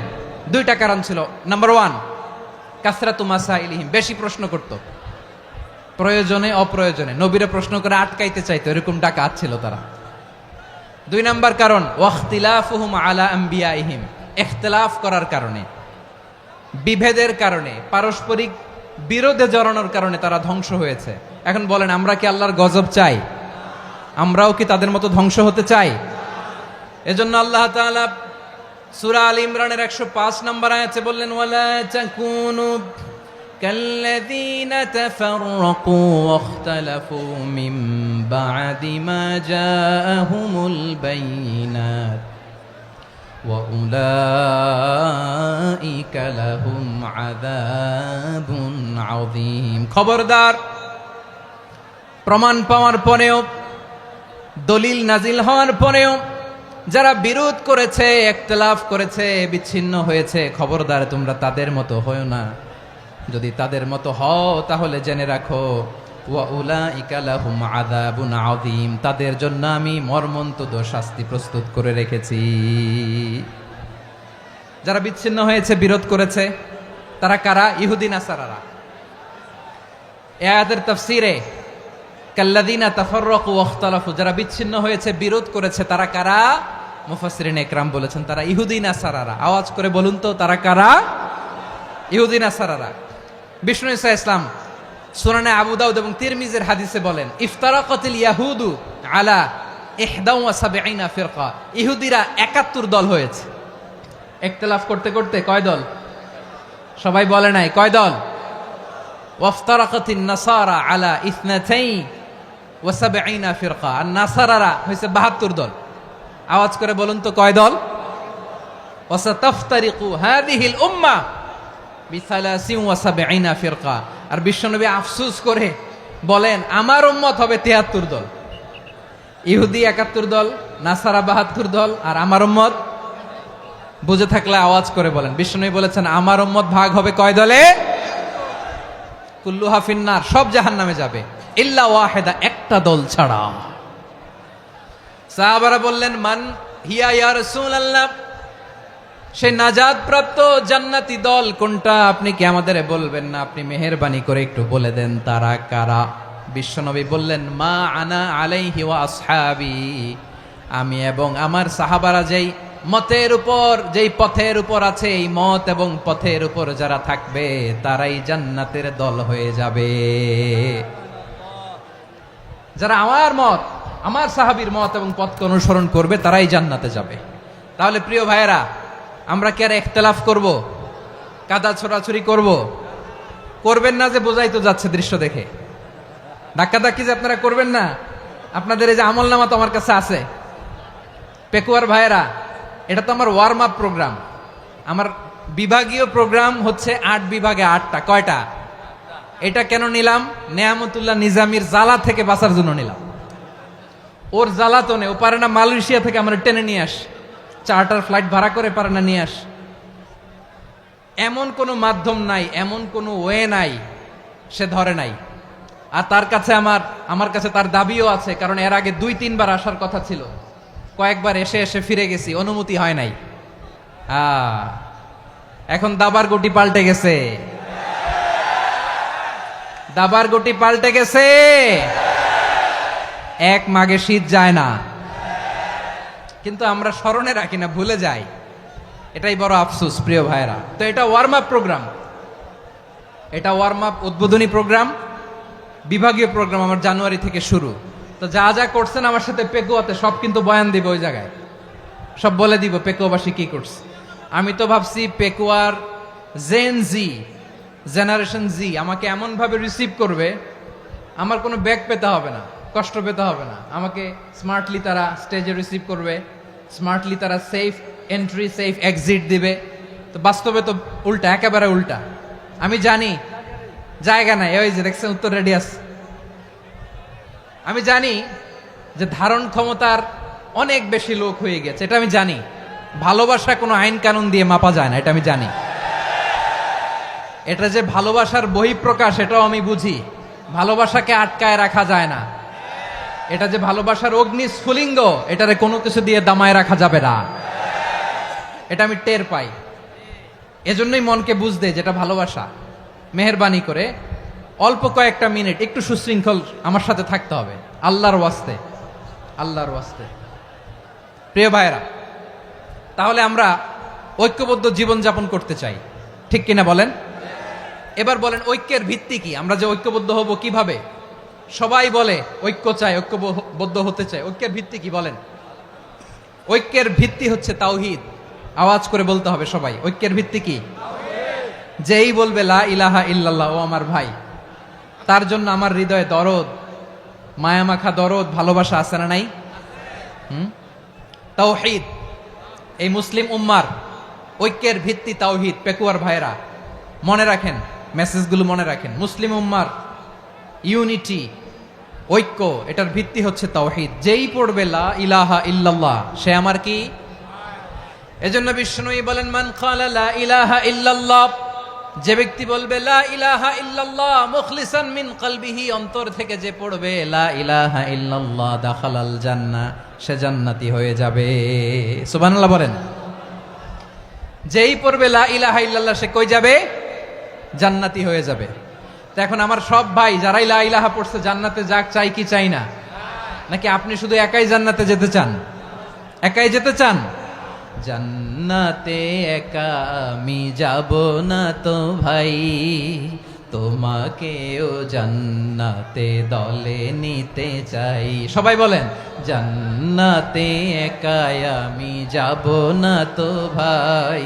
S1: দুইটা কারণ ছিল। নাম্বার 1, কাসরাতু মাসাইলিহিম, বেশি প্রশ্ন করত, প্রয়োজনে অপ্রয়োজনে নবীরে প্রশ্ন করে আটকাইতে চাইতো, এরকম ডাকাত ছিল তারা। 2 নাম্বার কারণ ওয়া ইখতিলাফুহুম আলা আম্বিয়াইহিম, ইখতিলাফ করার কারণে, বিভেদের কারণে, পারস্পরিক বিরোধে জড়ানোর কারণে তারা ধ্বংস হয়েছে। এখন বলেন, আমরা কি আল্লাহর গজব চাই? আমরাও কি তাদের মতো ধ্বংস হতে চাই? এজন্য আল্লাহ তাআলা সূরা আল ইমরানের 105 নম্বর আয়াতে বললেন, ওয়ালা তাকুনু কাল্লাযীনা তাফাররাকু ওয়াখতালাফু মিন বা'দি মা জাআহুমুল বাইয়িনাত ওয়া উলাইকা লাহুম আযাবুন আযীম। খবরদার, প্রমাণ পাওয়ার পরেও, দলিল নাজিল হওয়ার পরেও যারা বিরোধ করেছে, ইখতিলাফ করেছে, বিচ্ছিন্ন হয়েছে, খবরদার তোমরা তাদের মতো হয়ো না। যদি তাদের মতো হও তাহলে জেনে রাখো, ওয়া উলাইকা লাহুম আযাবুন আযীম, তাদের জন্য আমি মর্মন্তুদ শাস্তি প্রস্তুত করে রেখেছি। যারা বিচ্ছিন্ন হয়েছে, বিরোধ করেছে, তারা কারা? ইহুদি নাসারারা। এই আয়াতের তাফসীরে কাল্লাযীনা তাফাররাকু ওয়াখতালাফু, যারা বিচ্ছিন্ন হয়েছে, বিরোধ করেছে, তারা কারা? মুফাসসিরিন ইকরাম বলেছেন তারা ইহুদি নাসারারা। আওয়াজ করে বলুন তো, তারা কারা? ইহুদি নাসারারা। বিষ্ণু ঈসা ইসলাম সুনানে আবু দাউদ এবং তিরমিজির হাদিসে বলেন, ইফতারাকাতিল ইয়াহুদু আলা 71 ফিরকা, ইহুদিরা 71 দল হয়েছে। ইখতিলাফ করতে করতে কয় দল? সবাই বলে নাই, কয় দল? ওয়াফতারাকাতিন নাসারা আলা 72 ফিরকা, আর নাসারারা হয়েছে 72 দল। আওয়াজ করে বলুন তো, কয় দল? ওয়াসাতাফতারিকু হাযিহিল উম্মাহ বি73 ফিরকা। আর বিশ্বনবী আফসোস করে বলেন, আমার উম্মত হবে 73 দল। ইহুদি 71 দল, নাসারা 72 দল, আর আমার উম্মত, বুঝে থাকলে আওয়াজ করে বলেন। বিশ্বনবী বলেছেন, আমার উম্মত ভাগ হবে কয় দলে? কুল্লুহা ফিন্নার, সব জাহান্নামে যাবে, ইল্লা ওয়াহিদা, একটা দল ছাড়া। সাহাবারা বললেন, মান হিয়া ইয়া রাসূলুল্লাহ, সেই নাজাত প্রাপ্ত জান্নাতি দল কোনটা? আপনি কি আমাদের বলবেন না? আপনি মেহেরবানি করে একটু বলে দেন তারা কারা। বিশ্বনবী বললেন, মা আনা আলাইহি ওয়া আসহাবি, আমি এবং আমার সাহাবারা যেই মতের উপর, যেই পথের উপর আছে, এই মত এবং পথের উপর যারা থাকবে তারাই জান্নাতের দল হয়ে যাবে। যারা আমার মত, আমার সাহাবীর মত এবং পথকে অনুসরণ করবে তারাই জান্নাতে যাবে। তাহলে প্রিয় ভাইয়েরা, আমরা কি আর ইখতিলাফ করব? কাদা ছোড়াছুরি করব? করবেন না যে বোঝাই তো যাচ্ছে দৃশ্য দেখে। ধাক্কাধাক্কি যে আপনারা করবেন না। আপনাদের এই যে আমলনামা তো আমার কাছে আছে। পেকুয়ার ভাইয়েরা, এটা তো আমার ওয়ার্ম আপ প্রোগ্রাম। আমার বিভাগীয় প্রোগ্রাম হচ্ছে 8 বিভাগে 8টা। কয়টা? এটা কেন নিলাম? নেয়ামতুল্লাহ নিজামীর জ্বালা থেকে বাঁচার জন্য নিলাম। ওর জ্বালাতনে ও পারে না মালয়েশিয়া থেকে আমরা টেনে নিয়ে আস, চার্টার ফ্লাইট ভাড়া করে পারে না নিয়ে আস। এমন কোনো মাধ্যম নাই, এমন কোনো ওয়ে নাই সে ধরে নাই। আর তার কাছে আমার কাছে তার দাবিও আছে, কারণ এর আগে 2-3 বার আসার কথা ছিল। কয়েকবার এসে এসে ফিরে গেছি, অনুমতি হয় নাই। এখন দাবার গুটি পাল্টে গেছে, দাবার গুটি পাল্টে গেছে। এক মাঘে শীত যায় না, কিন্তু আমরা স্মরণে রাখি না, ভুলে যাই। এটাই বড় আফসোস প্রিয় ভাইরা। তো এটা ওয়ার্ম আপ প্রোগ্রাম, এটা ওয়ার্ম আপ উদ্বোধনী প্রোগ্রাম, বিভাগীয় প্রোগ্রাম আমার জানুয়ারি থেকে শুরু। তো যা যা করছেন আমার সাথে পেকুয়াতে সব কিন্তু বয়ান দিব, ওই জায়গায় সব বলে দিব পেকুয়াবাসী কি করছে। আমি তো ভাবছি পেকুয়ার জেনারেশন জি আমাকে এমন ভাবে রিসিভ করবে, আমার কোনো ব্যাগ পেতে হবে না, কষ্ট পেতে হবে না। আমাকে স্মার্টলি তারা স্টেজে রিসিভ করবে, স্মার্টলি তারা সেফ এন্ট্রি, সেফ এক্সিট দিবে। তো বাস্তবে তো উল্টা, একেবারে উল্টা। আমি জানি জায়গা নাই, ওই যে দেখছেন উত্তর রেডিয়াস। আমি জানি যে ধারণ ক্ষমতার অনেক বেশি লোক হয়ে গেছে, এটা আমি জানি। ভালোবাসা কোনো আইন কানুন দিয়ে মাপা যায় না, এটা আমি জানি। এটা যে ভালোবাসার বহিঃপ্রকাশ, এটাও আমি বুঝি। ভালোবাসাকে আটকায় রাখা যায় না। এটা যে ভালোবাসার অগ্নি স্ফুলিঙ্গ, এটারে কোনো কিছু দিয়ে দামায় রাখা যাবে না। এটা আমি টের পাই, এজন্যই মনকে বুঝতে যেটা ভালোবাসা। মেহেরবানি করে অল্প কয়েকটা মিনিট একটু সুশৃঙ্খল আমার সাথে থাকতে হবে, আল্লাহর ওয়াস্তে, আল্লাহর ওয়াস্তে। প্রিয় ভাইয়েরা, তাহলে আমরা ঐক্যবদ্ধ জীবন যাপন করতে চাই, ঠিক কিনা বলেন? এবার বলেন ঐক্যের ভিত্তি কি? আমরা যে ঐক্যবদ্ধ হব কিভাবে? সবাই বলে ঐক্য চাই, ঐক্যবদ্ধ হতে চাই। ঐক্যের ভিত্তি কি বলেন? ঐক্যের ভিত্তি হচ্ছে তাওহীদ। আওয়াজ করে বলতে হবে সবাই, ঐক্যের ভিত্তি কি? যেই বলবে লা ইলাহা ইল্লাল্লাহ, ও আমার ভাই, তার জন্য আমার হৃদয়ে দরদ, মায়ামাখা দরদ, ভালোবাসা আছে না নাই? তাওহীদ। এই মুসলিম উম্মার ঐক্যের ভিত্তি তাওহীদ। পেকুয়ার ভাইরা মনে রাখেন, মেসেজগুলো মনে রাখেন। মুসলিম উম্মার ইউনিটি, ঐক্য, এটার ভিত্তি হচ্ছে তাওহীদ। যেই পড়বে লা ইলাহা ইল্লাল্লাহ, সে আমার কি? এজন্য বিষ্ণুই বলেন, মান ক্বালা লা ইলাহা ইল্লাল্লাহ, যে ব্যক্তি বলবে লা ইলাহা ইল্লাল্লাহ মুখলিসান মিন কলবিহি, অন্তর থেকে যে পড়বে লা ইলাহা ইল্লাল্লাহ, দাখালাল জান্নাহ, সে জান্নাতি হয়ে যাবে। সুবহানাল্লাহ বলেন। যেই পড়বে লা ইলাহা ইল্লাল্লাহ, সে কই যাবে? জান্নাতি হয়ে যাবে। তো এখন আমার সব ভাই যারাই লা ইলাহা পড়ছে জান্নাতে যাক, চাই কি চাই না? নাকি আপনি শুধু একাই জান্নাতে যেতে চান? একাই যেতে চান? জান্নাতে একা আমি যাব না তো ভাই, তোমাকেও জান্নাতে দলে নিতে চাই। সবাই বলেন, জান্নাতে একা আমি যাব না তো ভাই,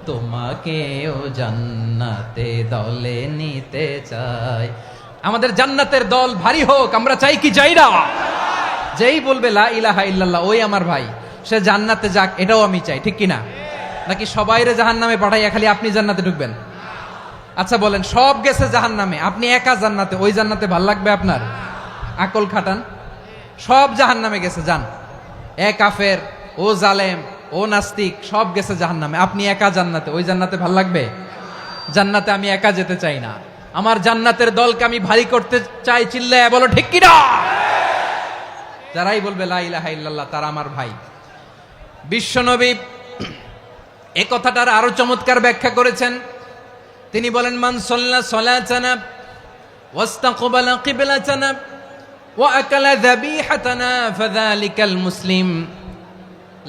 S1: তোমাকেও জান্নাতে দলে নিতে চাই। আমাদের জান্নাতের দল ভারী হোক, আমরা চাই কি চাই না? যেই বলবে লা ইলাহা ইল্লাল্লাহ, ওই আমার ভাই, সে জান্নাতে যাক, এটাও আমি চাই, ঠিক কিনা? নাকি সবাইরে জাহান্নামে পাঠাইয়া খালি আপনি জান্নাতে ঢুকবেন? আচ্ছা বলেন, সব গেছে জাহান্নামে, আপনি একা জান্নাতে, ওই জান্নাতে ভাল লাগবে আপনার? আকল খাটান। সব জাহান্নামে গেছে, যান। এ কাফের, ও জালেম, ও নাস্তিক, সব গেছে জাহান্নামে, আপনি একা জান্নাতে, ওই জান্নাতে ভাল লাগবে? জান্নাতে আমি একা যেতে চাই না, আমার জান্নাতের দলকে আমি ভারী করতে চাই। চিল্লায় বলো ঠিক কিনা? যারাই বলবে লা ইলাহা ইল্লাল্লাহ, তারা আমার ভাই। বিশ্বনবী এই কথাটার আরো চমৎকার ব্যাখ্যা করেছেন। তিনি বলেন, মান সাল্লা সালাতানা ওয়াস্তাকবালা কিবলাতানা ওয়া আকালা যাবিহাতানা ফাযালিকাল মুসলিম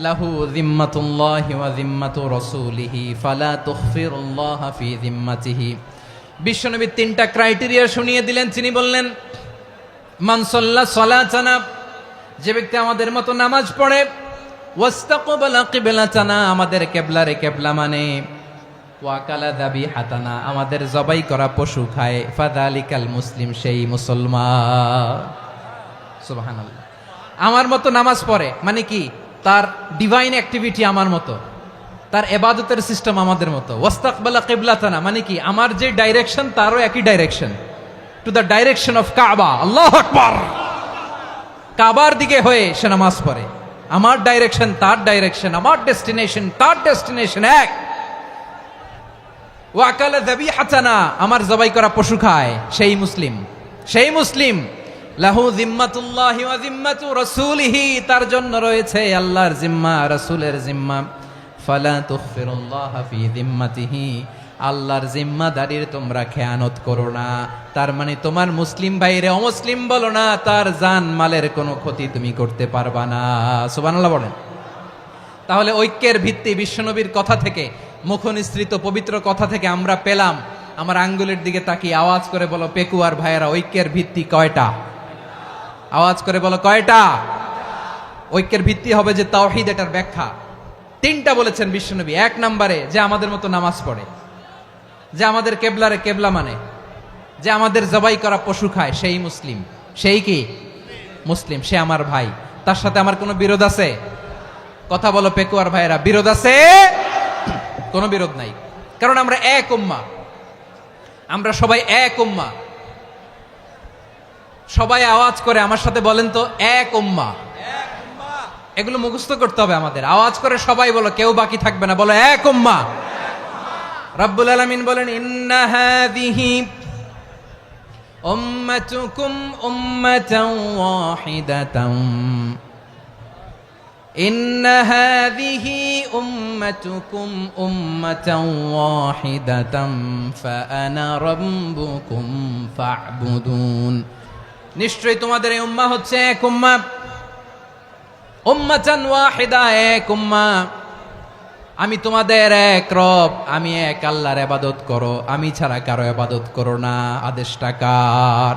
S1: লাহু যিম্মাতুল্লাহি ওয়া যিম্মাতু রাসূলিহি ফালা তুখফিরুল্লাহা ফি যিম্মাতিহি। বিশ্বনবী তিনটা ক্রাইটেরিয়া শুনিয়ে দিলেন। তিনি বললেন, মান সাল্লা সালাতানা, যে ব্যক্তি আমাদের মতো নামাজ পড়ে, ওয়াস্তাকবালা কিবলাতানা, আমাদের কিবলারে কিবলা মানে, ওয়া আকালা যাবিহাতানা, আমাদের জবাই করা পশু খায়, ফাযালিকাল মুসলিম, সেই মুসলমান। সুবহানাল্লাহ। আমার মতো নামাজ পড়ে মানে কি? তার ডিভাইন অ্যাক্টিভিটি আমার মতো, তার ইবাদতের সিস্টেম আমাদের মতো। ওয়াস্তাকবালা কিবলাতানা মানে কি? আমার যে ডাইরেকশন তারও একই direction, to the direction of কাবা। আল্লাহু আকবার। কাবার দিকে হয়ে সে নামাজ পড়ে। আমার ডাইরেকশন তার ডাইরেকশন, আমার ডেস্টিনেশন তার ডেস্টিনেশন এক। ওয়া আকালা যাবিহাতানা, আমার জবাই করা পশু খায়, সেই মুসলিম, সেই মুসলিম। লাহু যিম্মাতুল্লাহি ওয়া যিম্মাতু রাসূলিহি, তার জন্য রয়েছে আল্লাহর জিম্মা, রাসূলের জিম্মা। ফালা তুখফিরুল্লাহা ফি যিম্মাতিহি, আল্লাহর জিম্মাদারির তোমরা খেয়ানত করো না। তার মানে তোমার মুসলিম ভাইরে অমুসলিম বলো না, তার জান মালের কোনো ক্ষতি তুমি করতে পারবা না। সুবহানাল্লাহ বলেন। তাহলে ঐক্যের ভিত্তি বিশ্বনবীর কথা থেকে, মুখনিসৃত পবিত্র কথা থেকে আমরা পেলাম। আমার আঙ্গুলের দিকে তাকিয়ে আওয়াজ করে বলো পেকুয়ার ভাইয়েরা, ঐক্যের ভিত্তি কয়টা? আওয়াজ করে বলো কয়টা? ঐক্যের ভিত্তি হবে যে তাওহীদ, এটার ব্যাখ্যা তিনটা বলেছেন বিশ্বনবী। এক নম্বরে, যে আমাদের মতো নামাজ পড়ে, যে আমাদের কেবলারে কেবলা মানে, যে আমাদের জবাই করা পশু খায়, সেই মুসলিম। সেই কি? মুসলিম, সে আমার ভাই। তার সাথে আমার কোনো বিরোধ আছে? কথা বলো পেকুয়ার ভাইয়েরা, বিরোধ আছে? কোনো বিরোধ নাই, কারণ আমরা এক উম্মাহ, আমরা সবাই এক উম্মাহ। সবাই আওয়াজ করে আমার সাথে বলেন তো, এক উম্মাহ। এগুলো মুখস্থ করতে হবে আমাদের। আওয়াজ করে সবাই বলো, কেউ বাকি থাকবে না, বলো এক উম্মাহ। রব্বুল আলামিন বলেন, ইন্না হাযিহি উম্মাতুকুম উম্মাতাও ওয়াহিদাতাম ইন্না হাযিহি উম্মাতুকুম উম্মাতাও ওয়াহিদাতাম ফাআনা রাব্বুকুম ফা'বুদুন। নিশ্চয়ই তোমাদের এই উম্মাহ হচ্ছে এক উম্মাহ, উম্মাতান ওয়াহিদা, এক উম্মাহ। আমি তোমাদের এক রব, আমি এক আল্লাহর ইবাদত করো, আমি ছাড়া কারো ইবাদত করো না। আদেশটা কার?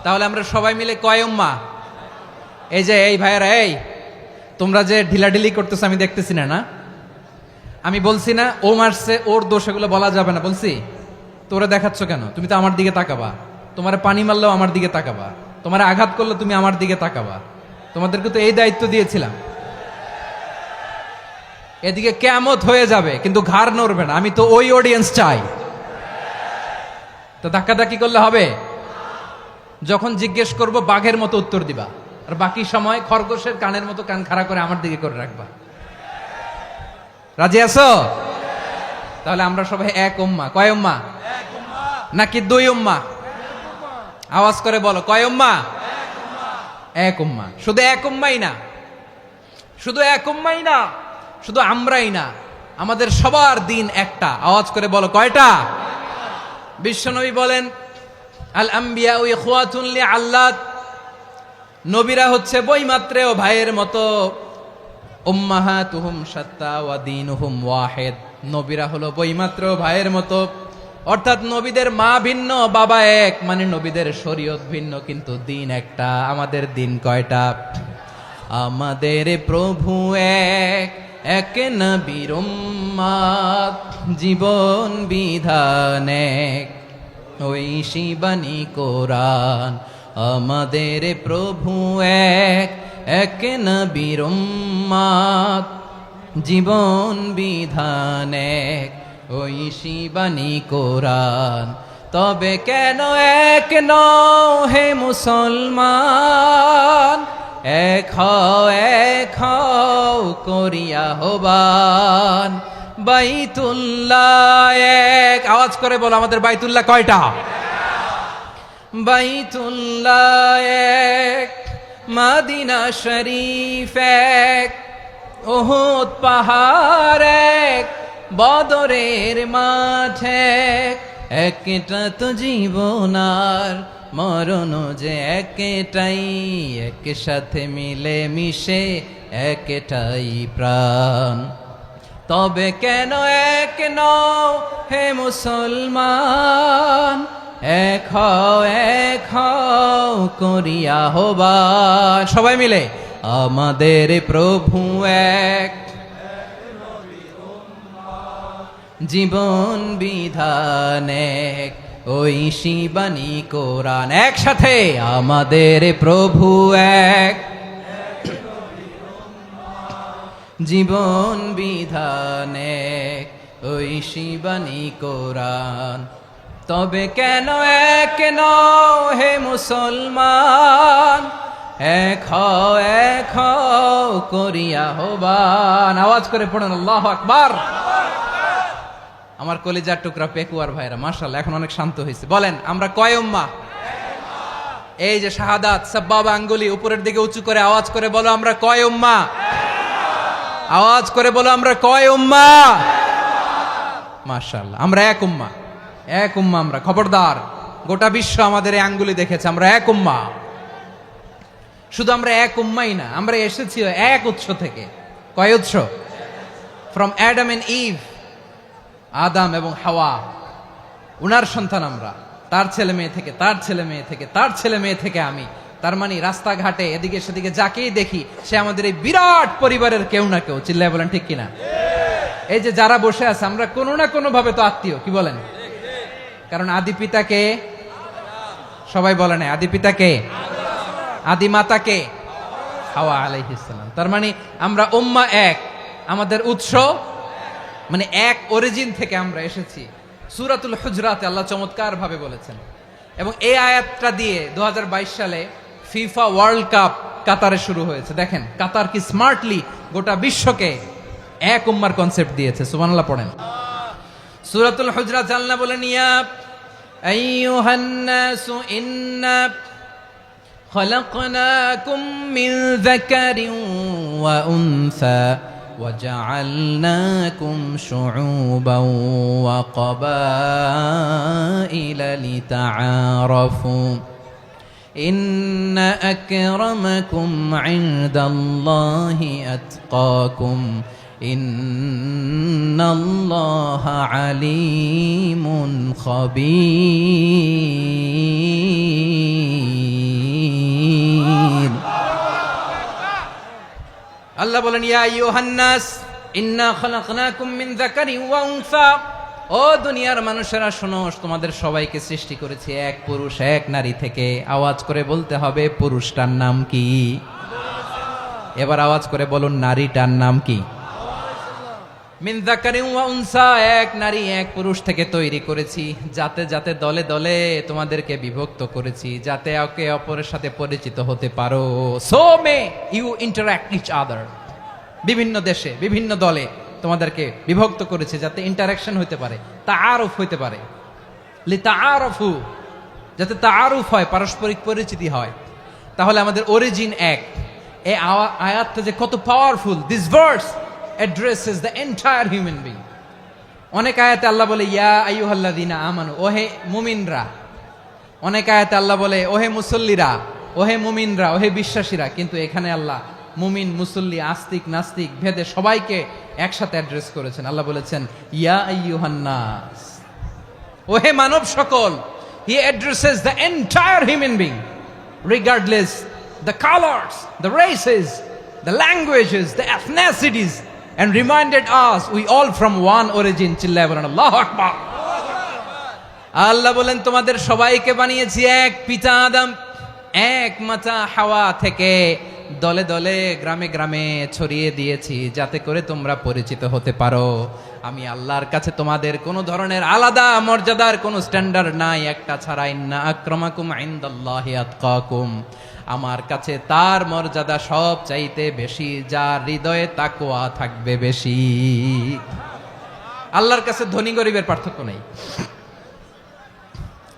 S1: তাহলে আমরা সবাই মিলে কয় উম্মাহ? এই যে এই ভাইয়েরা, এই তোমরা যে ঢিলাঢিলি করতেছো আমি দেখতেছি না, না আমি বলছি না ও মারছে ওর দোষ, এগুলো বলা যাবে না বলছি? তোরা দেখাচ্ছ কেন? তুমি তো আমার দিকে তাকাবা। তোমার পানি মারলেও আমার দিকে তাকাবা, তোমার আঘাত করলে তুমি আমার দিকে তাকাবা। তোমাদেরকে তো এই দায়িত্ব দিয়েছিলাম। এদিকে কিয়ামত হয়ে যাবে কিন্তু ঘাড় নড়বে না, আমি তো ওই অডিয়েন্স চাই। তো ধাক্কাধাক্কি করলে হবে? যখন জিজ্ঞেস করব বাঘের মতো উত্তর দিবা, আর বাকি সময় খরগোশের কানের মতো কান খাড়া করে আমার দিকে করে রাখবা। রাজি আছো? তাহলে আমরা সবাই এক উম্মাহ। কয় উম্মাহ? নাকি দুই উম্মাহ? আওয়াজ করে বলো, কয় উম্মাহ? এক উম্মাহ। শুধু এক উম্মাই না, শুধু এক উম্মাই না, শুধু আমরাই না, আমাদের সবার দিন একটা। আওয়াজ করে বলো, কয়টা? বিশ্বনবী বলেন, আল আম্বিয়া ইখওয়াতুন লিআল্লাত, নবীরা হচ্ছে বৈমাত্রেয় ভাইয়ের মতো। উম্মাহাতুহুম শাত্তা ওয়া দীনুহুম ওয়াহিদ, নবীরা হলো বৈমাত্রেয় ভাইয়ের মতো। অর্থাৎ নবীদের মা ভিন্ন, বাবা এক, মানে নবীদের শরীয়ত ভিন্ন কিন্তু দিন একটা। আমাদের দিন কয়টা? আমাদের প্রভু এক, এক নবীর উম্মাত, জীবন বিধান এক, ঐশী বাণী কোরআন। আমাদের প্রভু এক, এক নবীর উম্মাত, জীবন বিধান এক, ঐশী বাণী কোরআন। তবে কেন এক নও হে মুসলমান? এক হও করিয়া হবান। বাইতুল্লাহ এক, আওয়াজ করে বলো আমাদের বাইতুল্লাহ কয়টা? বাইতুল্লাহ এক, মদিনা শরীফ এক, উহুদ পাহাড় এক, বদরের মাঠ এক। একটা তো জীবন আর মরণ যে একটাই, একসাথে মিলে মিশে একটাই প্রাণ। তবে কেন এক নও হে মুসলমান? এক হও করিয়া হবান। সবাই মিলে আমাদের প্রভু এক, জীবন বিধান এক, ঐশী বাণী কোরআন। একসাথে আমাদের প্রভু এক, জীবন বিধান এক, ঐশী বাণী কোরআন। তবে কেন এক নও হে মুসলমান? এক হও করিয়া হবান। আওয়াজ করে পড়েন আল্লাহু আকবার। আমার কলিজার টুকরা পেকুয়ার ভাইরা মাশাআল্লাহ এখন অনেক শান্ত হয়েছে। বলেন আমরা কয় উম্মাহ? এই যে শাহাদাত সাব্বাবা আঙ্গুলি উপরের দিকে উঁচু করে আওয়াজ করে বলো আমরা কয় উম্মাহ? আওয়াজ করে বলো আমরা কয় উম্মাহ? মাশাআল্লাহ আমরা এক উম্মাহ, এক উম্মাহ আমরা। খবরদার, গোটা বিশ্ব আমাদের এই আঙ্গুলি দেখেছে, আমরা এক উম্মাহ। শুধু আমরা এক উম্মাই না, আমরা এসেছি এক উৎস থেকে। কয় উৎস? ফ্রম অ্যাডাম এন্ড ইভ, আদম এবং হাওয়া, উনার সন্তান আমরা। তার ছেলে মেয়ে থেকে, তার ছেলে মেয়ে থেকে, তার ছেলে মেয়ে থেকে আমি। তার মানে রাস্তাঘাটে এদিকে সেদিকে যাকেই দেখি সে আমাদের এই বিরাট পরিবারের কেউ না কেউ। চিল্লায় বলেন ঠিক কিনা? এই যে যারা বসে আছে আমরা কোনো না কোনো ভাবে তো আত্মীয়, কি বলেন? কারণ আদি পিতাকে সবাই বলে না, আদি পিতাকে, আদি মাতাকে হাওয়া আলাইহিস সালাম। তার মানে আমরা উম্মাহ এক, আমাদের উৎস মানে এক অরিজিন থেকে আমরা এসেছি। সূরাতুল হুজরাতে আল্লাহ চমৎকার ভাবে বলেছেন। এবং এই আয়াতটা দিয়ে 2022 সালে ফিফা ওয়ার্ল্ড কাপ কাতারে শুরু হয়েছে। দেখেন কাতার কি স্মার্টলি গোটা বিশ্বকে এক উম্মার কনসেপ্ট দিয়েছে। সুবহানাল্লাহ পড়েন। সূরাতুল হুজরাত আল্লাহ বলেন ইয়া আইয়ুহান নাসু ইন্না খলাকনাকুম মিন যাকারিন ওয়া উনসা وجعلناكم شعوبا وقبائل لتعارفوا إن أكرمكم عند الله أتقاكم إن الله عليم خبير আল্লাহ বলেন ইয়া আইয়ুহান নাস ইন্না খলাকনাকুম মিন যাকারিন ওয়া উনসা, ও দুনিয়ার মানুষেরা শোনো, তোমাদের সবাইকে সৃষ্টি করেছি এক পুরুষ এক নারী থেকে। আওয়াজ করে বলতে হবে পুরুষটার নাম কি? এবার আওয়াজ করে বলুন নারীটার নাম কি? মিন যাকারিন ওয়া উনসা, এক নারী এক পুরুষ থেকে তৈরি করেছি, যাতে যাতে দলে দলে তোমাদেরকে বিভক্ত করেছি, যাতে একে অপরের সাথে পরিচিত হতে পারো। So may you interact each other, বিভিন্ন দেশে বিভিন্ন দলে তোমাদেরকে বিভক্ত করেছে যাতে ইন্টারাকশন হতে পারে, তাআরুফ হতে পারে। লিতাআরফু, যাতে তাআরুফ হয়, পারস্পরিক পরিচিতি হয়। তাহলে আমাদের অরিজিন এক। এই আয়াতটা যে কত powerful! This verse addresses the entire human being. অনেক আয়াতে আল্লাহ বলে ইয়া আইয়ুহাল্লাযীনা আমানু, ওহে মুমিনরা। অনেক আয়াতে আল্লাহ বলে ওহে মুসল্লিরা, ওহে মুমিনরা, ওহে বিশ্বাসীরা। কিন্তু এখানে আল্লাহ মুমিন মুসল্লি আস্তিক নাস্তিক ভেদে সবাইকে একসাথে অ্যাড্রেস করেছেন। আল্লাহ বলেছেন ইয়া আইয়ুহান নাস, ওহে মানব সকল। He addresses the entire human being regardless the colors, the races, the languages, the ethnicities, and reminded us we all from one origin. Chilla bolen Allahu Akbar. আল্লাহ বলেন তোমাদের সবাইকে বানিয়েছি এক পিতা আদম, এক মাতা হাওয়া থেকে, দলে দলে গ্রামে গ্রামে ছড়িয়ে দিয়েছি যাতে করে তোমরা পরিচিত হতে পারো। আমি আল্লাহর কাছে তোমাদের কোনো ধরনের আলাদা মর্যাদার কোনো স্ট্যান্ডার্ড নাই, একটা ছাড়া। ইন্না আক্রামাকুম ইনদাল্লাহি আতকাকুম, আমার কাছে তার মর্যাদা সব চাইতে বেশি যার হৃদয়ে তাকওয়া থাকবে বেশি। আল্লাহর কাছে ধনী গরিবের পার্থক্য নাই,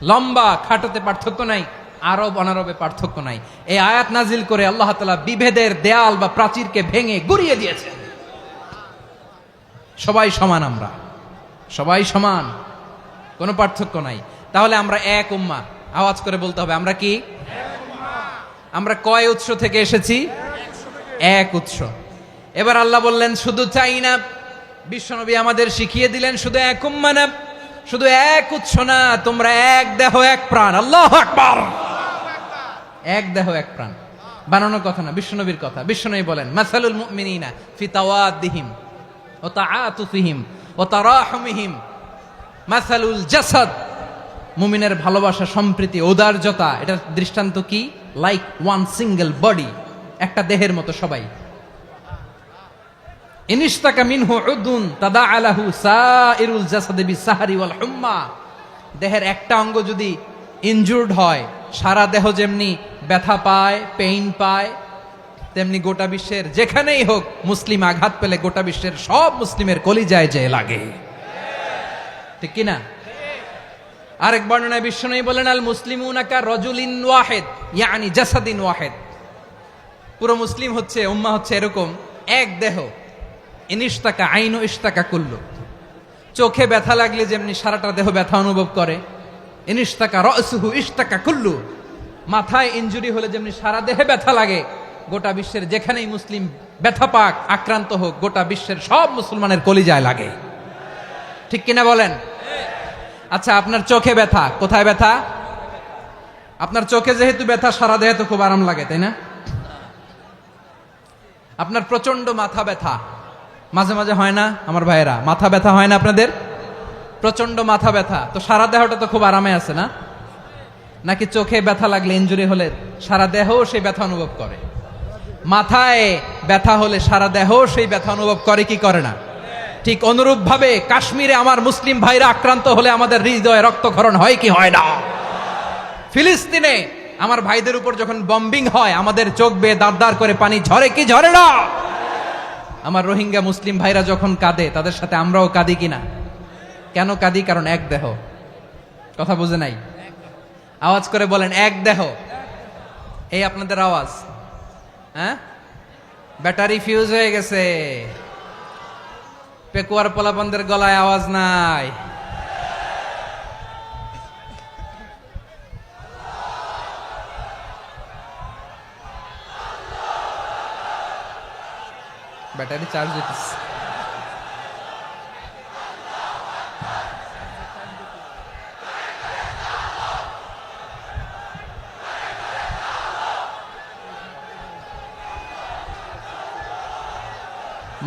S1: লম্বা খাটোতে পার্থক্য নাই, আরব অনারবে পার্থক্য নাই। এই আয়াত নাজিল করে আল্লাহ তাআলা বিভেদের দেয়াল বা প্রাচীরকে ভেঙে গুড়িয়ে দিয়েছেন। সবাই সমান, আমরা সবাই সমান, কোনো পার্থক্য নাই। তাহলে আমরা এক উম্মাহ। আওয়াজ করে বলতে হবে আমরা কি? আমরা কয় উৎস থেকে এসেছি? এক উৎস। এবার আল্লাহ বললেন শুধু চাই না, বিশ্বনবী আমাদের শিখিয়ে দিলেন শুধু এক উম্মাহ না, শুধু এক উৎস না, তোমরা এক দেহ এক প্রাণ। আল্লাহু আকবার। এক দেহ এক প্রাণ বানানোর কথা না, বিশ্বনবীর কথা। বিশ্বনবী বলেন মাসালুল মুমিনিনা ফি তাওয়াদ্দিহিম ওয়া তাআতুফিহিম ওয়া তারাহুমিহিম মাসালুল জাসাদ, মুমিনের ভালোবাসা, সম্প্রীতি, ঔদার্যতা, এটার দৃষ্টান্ত কি? লাইক ওয়ান সিঙ্গেল বডি, একটা দেহের মতো সবাই। ইনিশতাকা মিনহু উদুন তাদাআ লাহু সাইরুল জাসাদি বিসাহরি ওয়াল হুম্মা, দেহের একটা অঙ্গ যদি ইনজুর্ড হয় সারা দেহ যেমনি ব্যথা পায়, পেইন পায়, তেমনি গোটা বিশ্বের যেখানেই হোক মুসলিম আঘাত পেলে গোটা বিশ্বের সব মুসলিমের কলিজায় যে লাগে, ঠিক কিনা? আরেক বর্ণনায় বিশ্বনবী বলেন আল মুসলিমুনা কা রাজুলিন ওয়াহিদ ইয়ানি জাসাদিন ওয়াহিদ, পুরো মুসলিম হচ্ছে, উম্মাহ হচ্ছে এরকম এক দেহ। ইনিশতাকা আইনু ইশতাকা কুল্লু, চোখে ব্যথা লাগলে যেমনি সারাটা দেহ ব্যথা অনুভব করে, ইনিশতাকা রাসুহু ইশতাকা কুল্লু, মাথায় ইনজুরি হলে যেমনি সারা দেহে ব্যথা লাগে, গোটা বিশ্বের যেখানেই মুসলিম ব্যথা পাক, আক্রান্ত হোক, গোটা বিশ্বের সব মুসলমানের কলিজায় লাগে, ঠিক কিনা বলেন? আচ্ছা, আপনার চোখে ব্যথা, কোথায় ব্যথা? আপনার চোখে যেহেতু ব্যথা, সারা দেহে তো খুব আরাম লাগে, তাই না? আপনার প্রচন্ড মাথা ব্যথা মাঝে মাঝে হয় না আমার ভাইয়েরা? মাথা ব্যথা হয় না আপনাদের? প্রচন্ড মাথা ব্যথা, তো সারা দেহটা তো খুব আরামে আছে না? নাকি চোখে ব্যথা লাগলে, ইনজুরি হলে সারা দেহ সেই ব্যথা অনুভব করে? মাথায় ব্যথা হলে সারা দেহ সেই ব্যথা অনুভব করে কি করে না? ঠিক অনুরূপ ভাবে কাশ্মীরে আমার মুসলিম ভাইরা আক্রান্ত হলে আমাদের হৃদয়ে রক্তক্ষরণ হয় কি হয় না? ফিলিস্তিনে আমার ভাইদের উপর যখন বম্বিং হয় আমাদের চোখ বেয়ে দাঁড় দাঁড় করে পানি ঝরে কি ঝরে না? আমার রোহিঙ্গা মুসলিম ভাইরা যখন কাঁদে তাদের সাথে আমরাও কাঁদি কিনা? কেন কাঁদি? কারণ এক দেহ, কথা বুঝে নাই? আওয়াজ করে বলেন এক দেহ। এই আপনাদের আওয়াজ। হ্যাঁ, ব্যাটারি ফিউজ হয়ে গেছে। পেকুয়ার পোলাপানদের গলায় আওয়াজ নাই। ব্যাটারি চার্জ হইতেছে।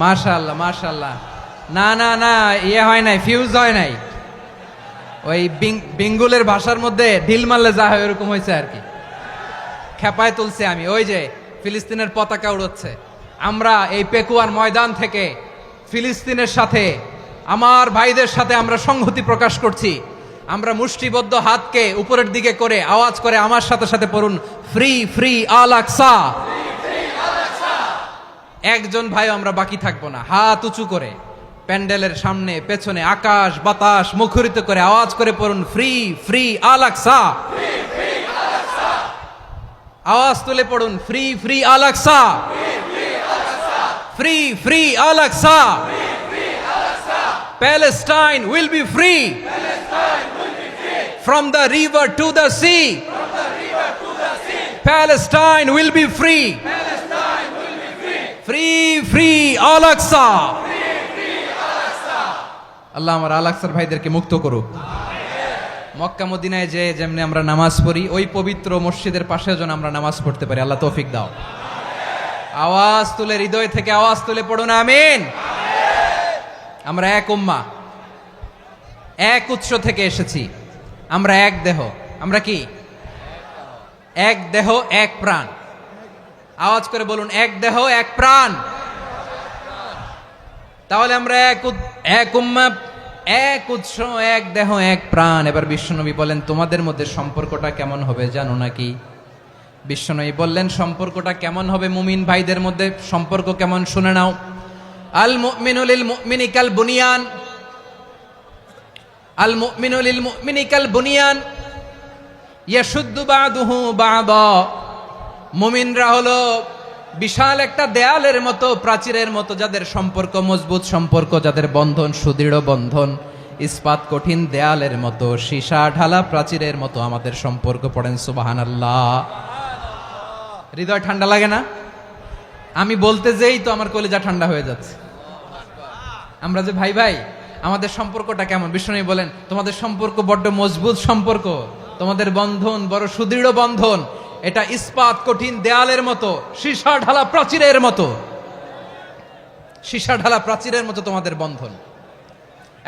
S1: মাশাআল্লাহ মাশাআল্লাহ। না না না, ইয়ে হয় নাই, ফিউজ হয় নাই। ওই বেঙ্গলের ভাষার মধ্যে ঢিল মারলে যা হয় এরকম হয়েছে আর কি। খেপায় তুলছে আমি। ওই যে ফিলিস্তিনের পতাকা উড়ছে। আমরা এই পেকুয়ার ময়দান থেকে ফিলিস্তিনের সাথে, আমার ভাইদের সাথে আমরা সংহতি প্রকাশ করছি। আমরা মুষ্টিবদ্ধ হাতকে উপরের দিকে করে আওয়াজ করে আমার সাথে সাথে পড়ুন, ফ্রি ফ্রি আল আকসা। একজন ভাই আমরা বাকি থাকবো না। হাত উঁচু করে প্যান্ডেলের সামনে পেছনে আকাশ বাতাস মুখরিত করে আওয়াজ করে পড়ুন, ফ্রি ফ্রি আল আকসা। আওয়াজ তুলে পড়ুন, free free Al Aqsa, free free Al Aqsa. Palestine will be free from the river to the sea. Palestine will be free. Free free Al Aqsa. আল্লাহ আমার আল আকসার ভাইদেরকে মুক্ত করুক। মক্কা মদিনায় যে যেমনি আমরা নামাজ পড়ি, ওই পবিত্র মসজিদের পাশে যেন আমরা নামাজ পড়তে পারি। আল্লাহ তৌফিক দাও। আওয়াজ তুলে, হৃদয় থেকে আওয়াজ তুলে পড়ুন আমিন। আমরা এক উম্মাহ, এক উৎস থেকে এসেছি। আমরা এক দেহ। আমরা কি? এক দেহ এক প্রাণ। আওয়াজ করে বলুন, এক দেহ এক প্রাণ। তাহলে আমরা এক উম্মাহ, এক উৎস, এক দেহ এক প্রাণ। এবার বিশ্বনবী বলেন, তোমাদের মধ্যে সম্পর্কটা কেমন হবে জানো নাকি? বিশ্বনবী বললেন, সম্পর্কটা কেমন হবে মুমিন ভাইদের মধ্যে? সম্পর্ক কেমন শুনে নাও। আল মুমিনু লিল মুমিনি কাল বুনিয়ান, আল মুমিনু লিল মুমিনি কাল বুনিয়ান ইয়াশুদ্দু বাদুহু বাদা। মুমিনরা হলো বিশাল একটা দেয়ালের মতো, প্রাচীরের মতো, যাদের সম্পর্ক মজবুত সম্পর্ক, যাদের বন্ধন সুদৃঢ় বন্ধন, ইস্পাত কঠিন দেয়ালের মতো, সীসা ঢালা প্রাচীরের মতো আমাদের সম্পর্ক। পড়েন সুবহানাল্লাহ। হৃদয় ঠান্ডা লাগে না? আমি বলতে যেই তো আমার কলিজা ঠান্ডা হয়ে যাচ্ছে। আমরা যে ভাই ভাই, আমাদের সম্পর্কটা কেমন? বিষ্ণু বলেন, তোমাদের সম্পর্ক বড্ড মজবুত সম্পর্ক, তোমাদের বন্ধন বড় সুদৃঢ় বন্ধন। এটা ইস্পাত কঠিন দেয়ালের মতো, সীসা ঢালা প্রাচীরের মতো, সীসা ঢালা প্রাচীরের মতো তোমাদের বন্ধন।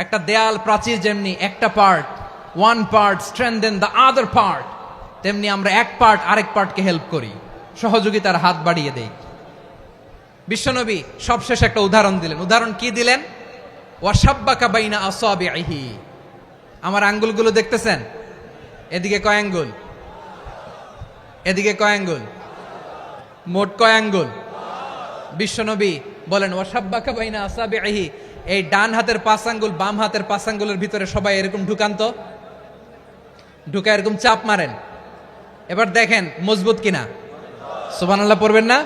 S1: একটা দেয়াল প্রাচীর যেমনি একটা part, one part strengthen the other part, তেমনি আমরা এক পার্ট আরেক পার্টকে হেল্প করি, সহযোগিতার হাত বাড়িয়ে দেই। বিশ্বনবী সবশেষ একটা উদাহরণ দিলেন। উদাহরণ কি দিলেন? ওয়াসাব্বাকা বাইনা আসাবিহি। আমার আঙ্গুলগুলো দেখতেছেন? এদিকে কয় আঙ্গুল, এদিকে কয় আঙ্গুল, মোট কয় আঙ্গুল? বিশ্বনবী বলেন, ওয়াসাব্বাকা বাইনা আসাবিহি। এই ডান হাতের 5 আঙ্গুল বাম হাতের 5 আঙ্গুলের ভিতরে সবাই এরকম ঢুকান তো, ঢুকা এরকম চাপ মারেন। এবার দেখেন মজবুত কিনা। সুবহানাল্লাহ পড়বেন না?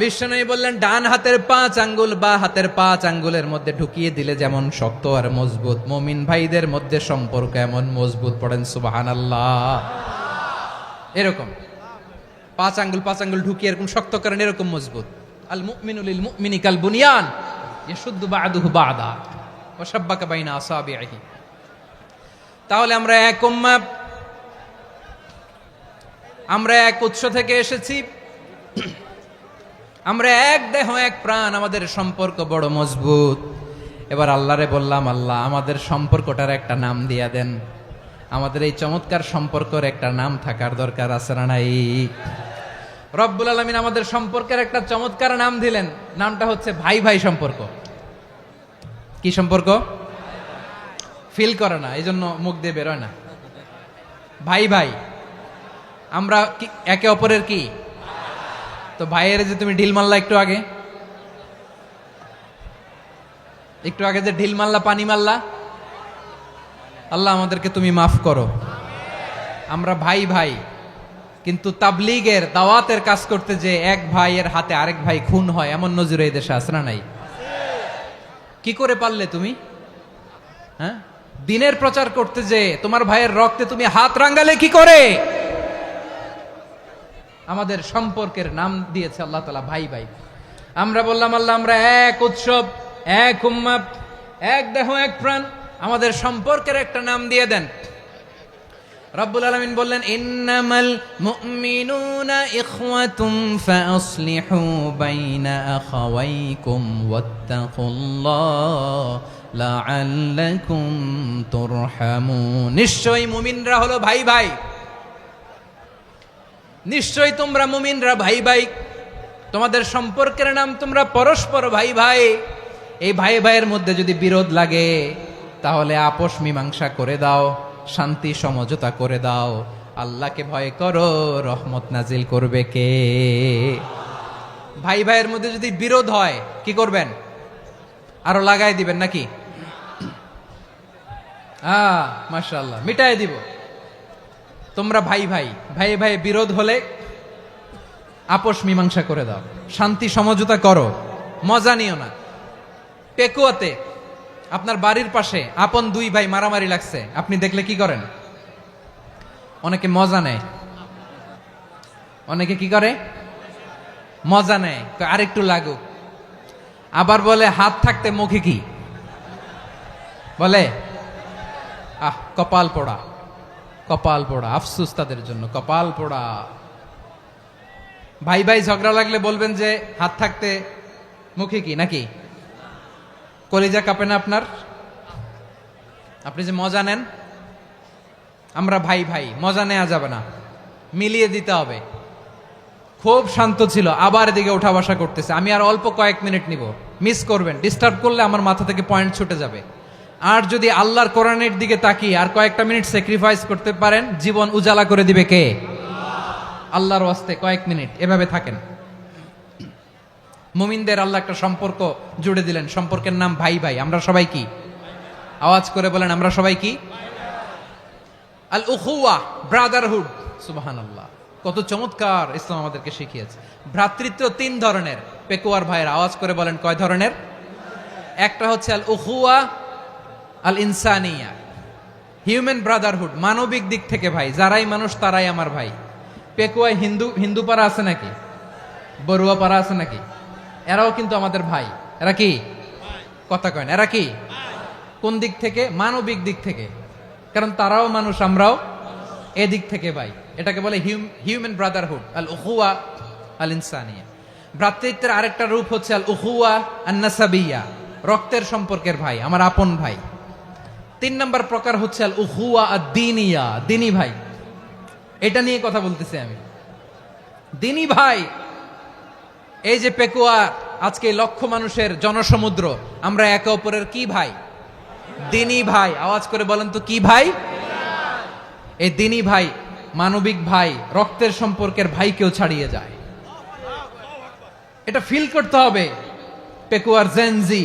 S1: বিশ্বনবী বললেন, ডান হাতের 5 আঙ্গুল বা হাতের 5 আঙ্গুলের মধ্যে ঢুকিয়ে দিলে যেমন শক্ত আর মজবুত, মুমিন ভাইদের মধ্যে সম্পর্ক এমন মজবুত। পড়েন সুবহানাল্লাহ। এরকম 5 আঙ্গুল ঢুকিয়ে এরকম শক্ত করেন, এরকম মজবুত। আল মুমিনু লিল মুমিনি কাল বুনিয়ান ইয়াশুদ্দু বা'দুহু বা'দা ওয়া শাব্বাকা বাইনা আসাবিহি। তাহলে আমরা এক উম্মাহ, আমরা এক উৎস থেকে এসেছি, আমরা এক দেহ এক প্রাণ, আমাদের সম্পর্ক বড় মজবুত। এবার আল্লাহরে বললাম, আল্লাহ আমাদের সম্পর্কটার একটা নাম দিয়া দেন। আমাদের এই চমৎকার সম্পর্কের একটা নাম থাকার দরকার আছে না নাই? রব্বুল আলামিন আমাদের সম্পর্কের একটা চমৎকার নাম দিলেন। নামটা হচ্ছে ভাই ভাই সম্পর্ক। কি সম্পর্ক? ফিল করে না, এই জন্য মুখ দিয়ে বেরোয় না। ভাই ভাই, আমরা একে অপরের কি? তো ভাইয়ের যে তুমি ঢিল মারলা একটু আগে, একটু আগে যে ঢিল মারলা, পানি মারলা, আল্লাহ আমাদেরকে তুমি মাফ করো। আমরা ভাই ভাই, কিন্তু তাবলীগের দাওয়াতের কাজ করতে যে এক ভাইয়ের হাতে আরেক ভাই খুন হয়, এমন নজির এই দেশে আছে না নাই? কি করে পারলে তুমি? হ্যাঁ, দিনের প্রচার করতে যে তোমার ভাইয়ের রক্তে তুমি হাত রাঙ্গালে কি করে? আমাদের সম্পর্কের নাম দিয়েছে আল্লাহ তাআলা ভাই ভাই। আমরা বললাম আল্লাহ আমরা এক উৎসব, এক উম্মাত, এক দেহ এক প্রাণ, আমাদের সম্পর্কের একটা নাম দিয়ে দেন। রব্বুল আলামিন বললেন ইন্নামাল মুমিনুনা ইখওয়াতুম ফাসলিহু বাইনা আখাওয়াইকুম ওয়াত্তাকুল্লাহ লাআল্লাকুম তুরহামুন। নিশ্চয়ই মুমিনরা হলো ভাই ভাই, নিশ্চয়ই তোমরা মুমিনরা ভাই ভাই, তোমাদের সম্পর্কের নাম তোমরা পরস্পর ভাই ভাই। এই ভাই ভাইয়ের মধ্যে যদি বিরোধ লাগে তাহলে আপোষ মীমাংসা করে দাও, শান্তি সমঝোতা করে দাও। আল্লাহকে ভয় করো, রহমত নাজিল করবে কে? ভাই ভাইয়ের মধ্যে যদি বিরোধ হয় কি করবেন? আরো লাগাই দিবেন নাকি? মাশাআল্লাহ, মিটাই দিব। তোমরা ভাই ভাই, ভাই ভাই বিরোধ হলে আপোষ মীমাংসা করে দাও, শান্তি সমঝোতা করো, মজা নিও না। পেকুয়াতে আপনার বাড়ির পাশে আপন দুই ভাই মারামারি লাগছে, আপনি দেখলে কি করেন? অনেকে মজা নেয়। অনেকে কি করে? মজা নেয়, আরেকটু লাগুক। আবার বলে হাত থাকতে মুখে কি বলে? কপাল পোড়া, কপাল পোড়া। আফসোস তাদের জন্য, কপাল পোড়া। ভাই ভাই ঝগড়া লাগলে বলবেন যে হাত থাকতে মুখে কি, নাকি? কলিজা কাঁপে না আপনার? আপনি যে মজা নেন। আমরা ভাই ভাই, মজা নেওয়া যাবে না, মিলিয়ে দিতে হবে। খুব শান্ত ছিল, আবার এদিকে উঠা বসা করতেছে। আমি আর অল্প কয়েক মিনিট নিব, মিস করবেন। ডিস্টার্ব করলে আমার মাথা থেকে পয়েন্ট ছুটে যাবে। আর যদি আল্লাহর কোরআনের দিকে তাকিয়ে আর কয়েকটা মিনিট স্যাক্রিফাইস করতে পারেন, জীবন উজালা করে দিবে কে? আল্লাহর ওয়াস্তে কয়েক মিনিট এভাবে থাকেন। মুমিনদের আল্লাহ একটা সম্পর্ক জুড়ে দিলেন, সম্পর্কের নাম ভাই ভাই। আমরা সবাই কি? আওয়াজ করে বলেন, আমরা সবাই কি? আল উখুয়া, ব্রাদারহুড। সুবহানাল্লাহ, কত চমৎকার ইসলাম আমাদেরকে শিখিয়েছে। ভ্রাতৃত্ব তিন ধরনের। পেকুয়ার ভাইয়ের আওয়াজ করে বলেন, কয় ধরনের? একটা হচ্ছে আল উখুয়া আল ইনসানিয়া, হিউম্যান ব্রাদারহুড, মানবিক দিক থেকে ভাই। যারাই মানুষ তারাই আমার ভাই। পেকুয়ায় হিন্দু পাড়া আছে নাকি? বড়ুয়া পাড়া আছে নাকি? এরাও কিন্তু আমাদের ভাই। এরা কি? কথা কয় না, এরা কি? কোন দিক থেকে? মানবিক দিক থেকে। কারণ তারাও মানুষ, আমরাও এদিক থেকে ভাই। এটাকে বলে হিউম্যান ব্রাদারহুড, আল উখুয়া আল ইনসানিয়া। ভ্রাতৃত্বের আরেকটা রূপ হচ্ছে আল উখুয়া আন নাসাবিয়া, রক্তের সম্পর্কের ভাই, আমার আপন ভাই। তিন নম্বর প্রকার হচ্ছে আল উখুয়া আদ দীনিয়া, দিনী ভাই। এটা নিয়ে কথা বলতেছি আমি। দিনী ভাই, এই যে পেকুয়া, আজকে লক্ষ মানুষের জনসমুদ্র, আমরা একে অপরের কি ভাই? দিনী ভাই। আওয়াজ করে বলেন তো কি ভাই? এই দিনী ভাই, মানবিক ভাই, রক্তের সম্পর্কের ভাইকেও ছাড়িয়ে যায়। এটা ফিল করতে হবে। পেকুয়ার জেনজি,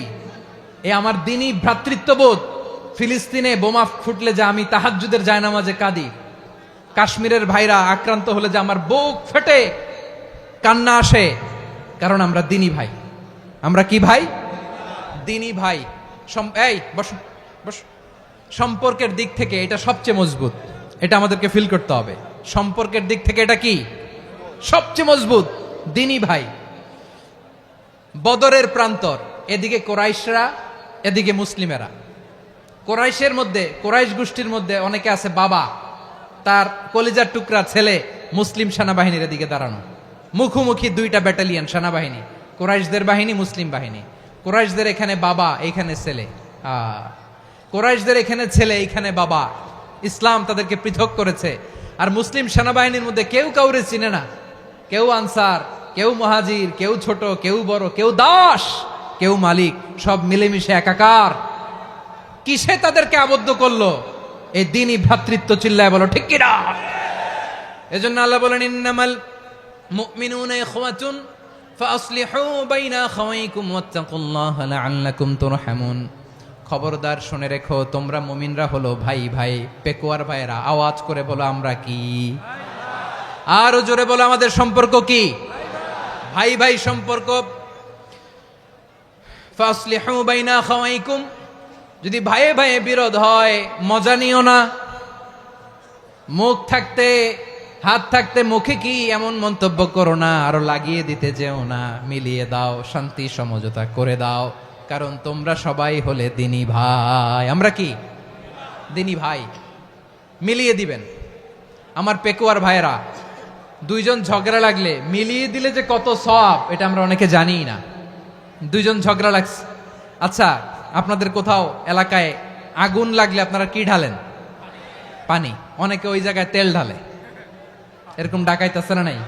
S1: এ আমার দিনী ভ্রাতৃত্ববোধ। ফিলিস্তিনে বোমা ফুটলে যে আমি তাহাজ্জুদের জায়নামাজে কাঁদি, কাশ্মীরের ভাইরা আক্রান্ত হলে যে আমার বুক ফেটে কান্না আসে, কারণ আমরা দিনী ভাই। আমরা কি ভাই? দিনী ভাই। এই বসো বসো। সম্পর্কের দিক থেকে এটা সবচেয়ে মজবুত। এটা আমাদেরকে ফিল করতে হবে। সম্পর্কের দিক থেকে এটা কি? সবচেয়ে মজবুত, দিনী ভাই। বদরের প্রান্তর, এদিকে কোরাইশরা, এদিকে মুসলিমেরা। কোরাইশের মধ্যে, কোরাইশ গোষ্ঠীর মধ্যে অনেকে আছে বাবা, তার কলিজার টুকরা ছেলে মুসলিম সেনাবাহিনীর এদিকে দাঁড়ানো। মুখোমুখি দুইটা ব্যাটালিয়ন সেনাবাহিনী, কোরাইশদের বাহিনী, মুসলিম বাহিনী। কোরাইশদের এখানে বাবা, এইখানে ছেলে। কোরাইশদের এখানে ছেলে, এইখানে বাবা। ইসলাম তাদেরকে পৃথক করেছে। আর মুসলিম সেনাবাহিনীর মধ্যে কেউ কাউরে চিনে না। কেউ আনসার, কেউ মুহাজির, কেউ ছোট, কেউ বড়, কেউ দাস, কেউ মালিক, সব মিলেমিশে একাকার। কিসে তাদেরকে আবদ্ধ করলো? এই দিনই ভ্রাতৃত্ব। চিল্লায় বলো ঠিক কিনা? এজন্য আল্লাহ বলেন ইন্নামাল মুমিনুনা ইখওয়াতুন ফাসলিহু বাইনা আখাওয়াইকুম ওয়াত্তাকুল্লাহা লাআল্লাকুম তুরহামুন। খবরদার শুনে রেখো, তোমরা মুমিনরা হলো ভাই ভাই। পেকুয়ার ভাইয়েরা আওয়াজ করে বলো আমরা কি? আরো জোরে বলো আমাদের সম্পর্ক কি? ভাই ভাই সম্পর্ক। ফাসলিহু বাইনা আখাওয়াইকুম, যদি ভাইয়ে ভাইয়ে বিরোধ হয় মজা নিও না। মুখ থাকতে হাত থাকতে মুখে কি এমন মন্তব্য করো না, আরো লাগিয়ে দিতে যেও না। মিলিয়ে দাও, শান্তি সমঝোতা করে দাও, কারণ তোমরা সবাই হলে দিনী ভাই। আমরা কি দিনী ভাই? মিলিয়ে দিবেন। আমার পেকুয়ার ভাইয়েরা, দুইজন ঝগড়া লাগলে মিলিয়ে দিলে যে কত সওয়াব এটা আমরা অনেকে জানি না। দুইজন ঝগড়া লাগছে, আচ্ছা আপনাদের কোথাও এলাকায় আগুন লাগলে আপনারা কি ঢালেন? পানি। অনেকে ওই জায়গায় তেল ঢালে, এরকম ডাকাইতেছে না নাই?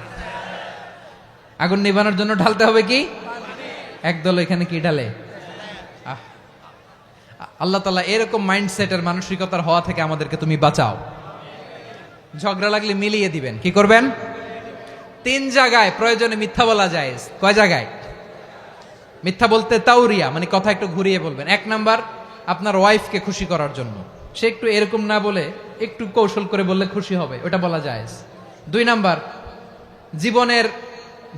S1: আগুন নিভানোর জন্য ঢালতে হবে কি? একদল এখানে কি ঢালে? আল্লাহ তাআলা এরকম মাইন্ডসেটের মানসিকতার হওয়া থেকে আমাদেরকে তুমি বাঁচাও। ঝগড়া লাগলে মিলিয়ে দিবেন। কি করবেন? 3 জায়গায় প্রয়োজনে মিথ্যা বলা যায়। কয় জায়গায় মিথ্যা বলতে? তাউরিয়া, মানে কথা একটু ঘুরিয়ে বলবেন। 1 নাম্বার, আপনার ওয়াইফকে খুশি করার জন্য, সে একটু এরকম না বলে একটু কৌশল করে বললে খুশি হবে, ওটা বলা যায়। 2 নাম্বার,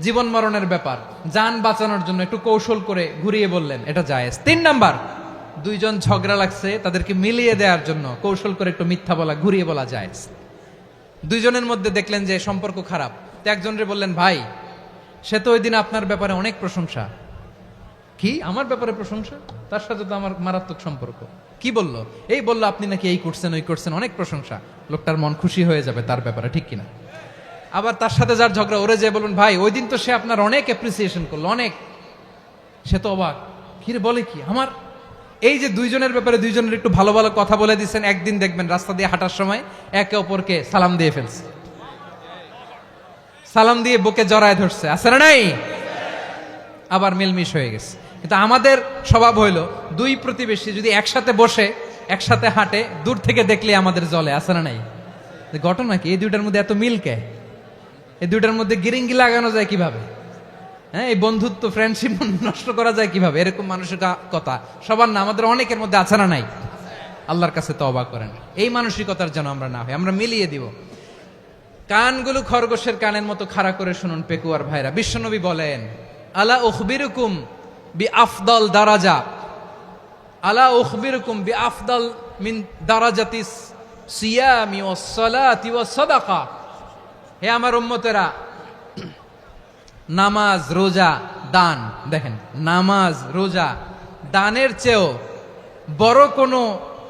S1: জীবন মরণের ব্যাপার, জান বাঁচানোর জন্য একটু কৌশল করে ঘুরিয়ে বললেন, এটা জায়েজ। 3 নাম্বার, দুইজন ঝগড়া লাগছে তাদেরকে মিলিয়ে দেওয়ার জন্য কৌশল করে একটু মিথ্যা বলা, ঘুরিয়ে বলা যায়। দুইজনের মধ্যে দেখলেন যে সম্পর্ক খারাপ, তো একজনরে বললেন ভাই সে তো ওই দিন আপনার ব্যাপারে অনেক প্রশংসা। কি আমার ব্যাপারে প্রশংসা? তার সাথে তো আমার মারাত্মক সম্পর্ক। কি বললো? এই বললো আপনি নাকি এই করছেন ওই করছেন, অনেক প্রশংসা। লোকটার মন খুশি হয়ে যাবে তার ব্যাপারে, ঠিক কিনা? আবার তার সাথে যার ঝগড়া, ওরে যে বলুন ভাই ওই দিন তো সে আপনার অনেক অ্যাপ্রিসিয়েশন করলো, অনেক। সে তো অবাক, কিরে বলে কি আমার? এই যে দুইজনের ব্যাপারে দুইজনের একটু ভালো ভালো কথা বলে দিচ্ছেন, একদিন দেখবেন রাস্তা দিয়ে হাঁটার সময় একে অপরকে সালাম দিয়ে ফেলছে, সালাম দিয়ে বুকে জড়ায় ধরছে, আছে না নাই? আবার মিলমিশ হয়ে গেছে। কিন্তু আমাদের স্বভাব হইলো দুই প্রতিবেশী যদি একসাথে বসে একসাথে হাঁটে, দূর থেকে দেখলে আমাদের জলে, আছে না নাই? ঘটনা কি? এই দুইটার মধ্যে এত মিল কে? এই দুইটার মধ্যে গিরিঙ্গি লাগানো যায় কিভাবে? হ্যাঁ, এই বন্ধুত্ব ফ্রেন্ডশিপ নষ্ট করা যায় কিভাবে? এরকম মানুষের কথা সবার না, আমাদের অনেকের মধ্যে আছে না নাই? আল্লাহর কাছে তওবা করেন, এই মানসিকতার যেন আমরা না হই, আমরা মিলিয়ে দিব। কানগুলো খরগোশের কানের মতো খাড়া করে শুনুন পেকুয়ার ভাইরা। বিশ্বনবী বলেন, আলা উখবিরুকুম বি আফদল দারাজা, আলা উখবিরুকুম বি আফদল মিন দারাজাতিস সিয়ামি ওয়াস সালাতি ওয়াস সাদাকা। হে আমার উম্মতেরা, নামাজ রোজা দান, দেখেন নামাজ রোজা দানের চেয়েও বড় কোনো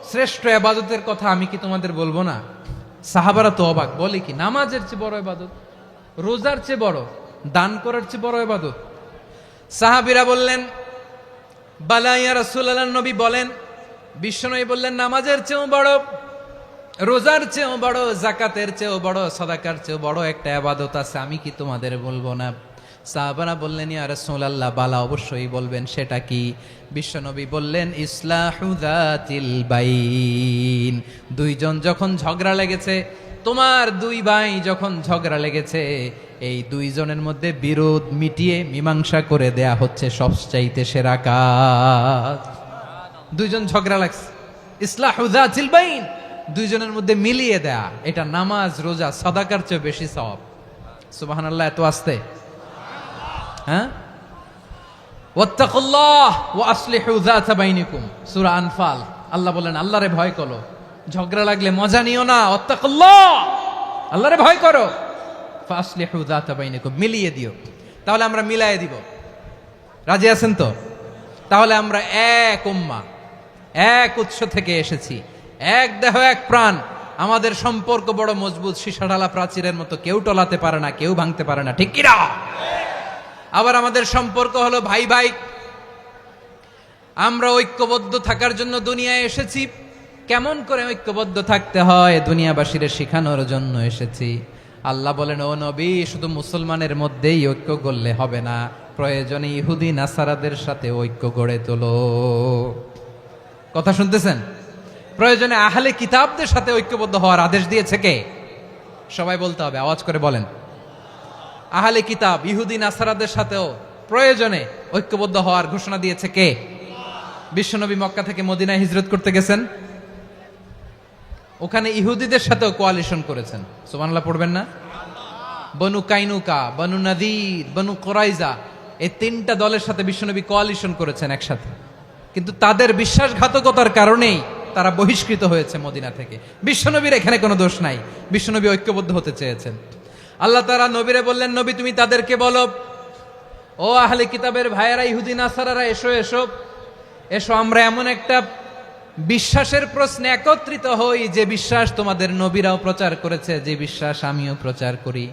S1: শ্রেষ্ঠ ইবাদতের কথা আমি কি তোমাদের বলবো না? সাহাবারা তো অবাক, বলে কি নামাজের চেয়ে বড় ইবাদত, রোজার চেয়ে বড়, দান করার চেয়ে বড় ইবাদত? সাহাবীরা বললেন বালা ইয়া রাসূলুল্লাহ, নবী বলেন, বিশ্বনবী বললেন নামাজের চেয়েও বড়, রোজার চেয়েও বড়, যাকাতের চেয়েও বড়, সাদাকার চেয়েও বড় একটা ইবাদত আছে, আমি কি তোমাদের বলবো না? সাহাবারা বললেন ইয়া রাসূলুল্লাহ, বালা অবশ্যই বলবেন, সেটা কি? বিশ্বনবী বললেন ইসলাহু যাতিল বাইন। দুইজন যখন ঝগড়া লেগেছে, তোমার দুই ভাই যখন ঝগড়া লেগেছে, এই দুইজনের মধ্যে বিরোধ মিটিয়ে মীমাংসা করে দেয়া হচ্ছে সবচাইতে সেরা কাজ। দুইজন ঝগড়া লাগছে, ইসলাহু যাতিল বাইন, দুইজনের মধ্যে মিলিয়ে দেয়া, এটা নামাজ রোজা সাদাকার চেয়ে বেশি সওয়াব। সুবহানাল্লাহ, এত আস্তে? হ্যাঁ, ওয়াত্তাকুল্লাহ ওয়া আসলিহু যাতা বাইনিকুম, সূরা আনফাল। আল্লাহ বলেন আল্লাহরে ভয় করো, ঝগড়া লাগলে মজা নিও না, ওয়াত্তাকুল্লাহ, আল্লাহরে ভয় করো, ফাসলিহু যাতা বাইনিকুম, মিলিয়ে দিও। তাহলে আমরা মিলায়ে দিব, রাজি আছেন তো? তাহলে আমরা এক উম্মাহ, এক উৎস থেকে এসেছি, এক দেহ এক প্রাণ, আমাদের সম্পর্ক বড় মজবুত, সীসাঢালা প্রাচীরের মতো, কেউ টলাতে পারে না, কেউ ভাঙতে পারে না, ঠিক কিনা? আবার আমাদের সম্পর্ক হলো ভাই ভাই, আমরা ঐক্যবদ্ধ থাকার জন্য দুনিয়ায় এসেছি। কেমন করে ঐক্যবদ্ধ থাকতে হয় দুনিয়াবাসীরে শেখানোর জন্য এসেছি। আল্লাহ বলেন, ও নবী, শুধু মুসলমানের মধ্যেই ঐক্য গড়লে হবে না, প্রয়োজনে ইহুদি নাসারাদের সাথে ঐক্য গড়ে তোলো। কথা শুনতেছেন? প্রয়োজনে আহলে কিতাবদের সাথে ঐক্যবদ্ধ হওয়ার আদেশ দিয়েছে কে? সবাই বলতে হবে, আওয়াজ করে বলেন। আহলে কিতাব ইহুদি নাসারাদের সাথেও প্রয়োজনে ঐক্যবদ্ধ হওয়ার ঘোষণা দিয়েছে কে? বিশ্বনবী মক্কা থেকে মদিনায় হিজরত করতে গেছেন, ওখানে ইহুদিদের সাথেও কোয়ালিশন করেছেন। সুবহানাল্লাহ পড়বেন না? বনু কাইনুকা, বনু নাদির, বনু কোরাইজা, এই তিনটা দলের সাথে বিশ্বনবী কোয়ালিশন করেছেন একসাথে। কিন্তু তাদের বিশ্বাসঘাতকতার কারণেই তারা বহিষ্কৃত হয়েছে মদিনা থেকে। বিশ্বনবীর এখানে কোনো দোষ নাই, বিশ্বনবী ঐক্যবদ্ধ হতে চেয়েছেন। আল্লাহ তাআলা নবীরে বললেন, নবী তুমি তাদেরকে বলো, ও আহলে কিতাবের ভাইয়েরা, ইহুদি নাসারারা, এসো এসো এসো, আমরা এমন একটা বিশ্বাসের প্রশ্নে একত্রিত হই যে বিশ্বাস তোমাদের নবীরাও প্রচার করেছে, যে বিশ্বাস আমিও প্রচার করি,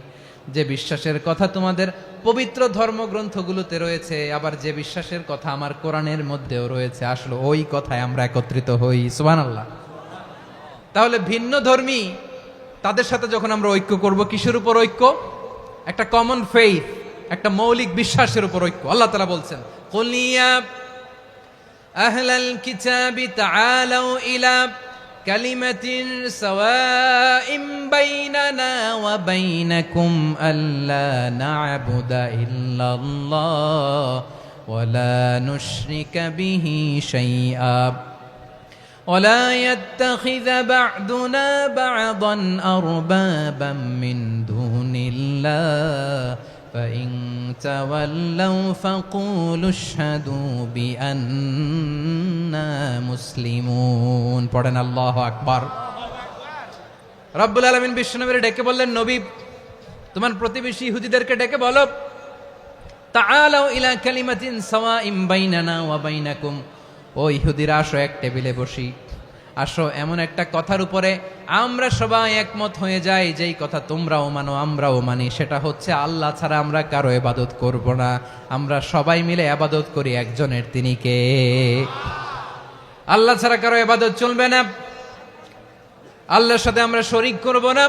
S1: যে বিশ্বাসের কথা তোমাদের পবিত্র ধর্মগ্রন্থগুলোতে রয়েছে, আবার যে বিশ্বাসের কথা আমার কোরআনের মধ্যেও রয়েছে, আসলে ওই কথায় আমরা একত্রিত হই। সুবহানাল্লাহ। তাহলে ভিন্ন ধর্মী তাদের সাথে যখন আমরা ঐক্য করব, কিসের উপর ঐক্য? একটা কমন ফেইথ, একটা মৌলিক বিশ্বাসের উপর ঐক্য। আল্লাহ তাআলা বলছেন, কুল ইয়া আহলাল কিতাবি তাআলাউ ইলা কালিমাতিন সাওয়াইম বাইনানা ওয়া বাইনাকুম আল্লা না'বুদা ইল্লাল্লাহ ওয়া লা নুশরিকা বিহি শাইআ ولا يتخذ بعضنا بعضا أربابا من دون الله فإن تولوا فقولوا اشهدوا بأننا مسلمون পড়েন আল্লাহু আকবার। রব্বুল আলামিন বিশ্বনবীর ডেকে বললেন, নবী তোমার প্রতিবেশী ইহুদিদেরকে ডেকে বলো, তাআলাউ ইলা কালিমাতিন সাওয়াইম বাইনানা ওয়া বাইনাকুম, ও ইহুদিরা আসো এক টেবিলে বসি, আসো এমন একটা কথার উপরে আমরা সবাই একমত হয়ে যাই, যেই কথা তোমরাও মানো আমরাও মানি, সেটা হচ্ছে আল্লাহ ছাড়া আমরা কারো ইবাদত করব না, আমরা সবাই মিলে ইবাদত করি একজনের, তিনি কে? আল্লাহ ছাড়া কারো ইবাদত চলবে না, আল্লাহর সাথে আমরা শরীক করব না,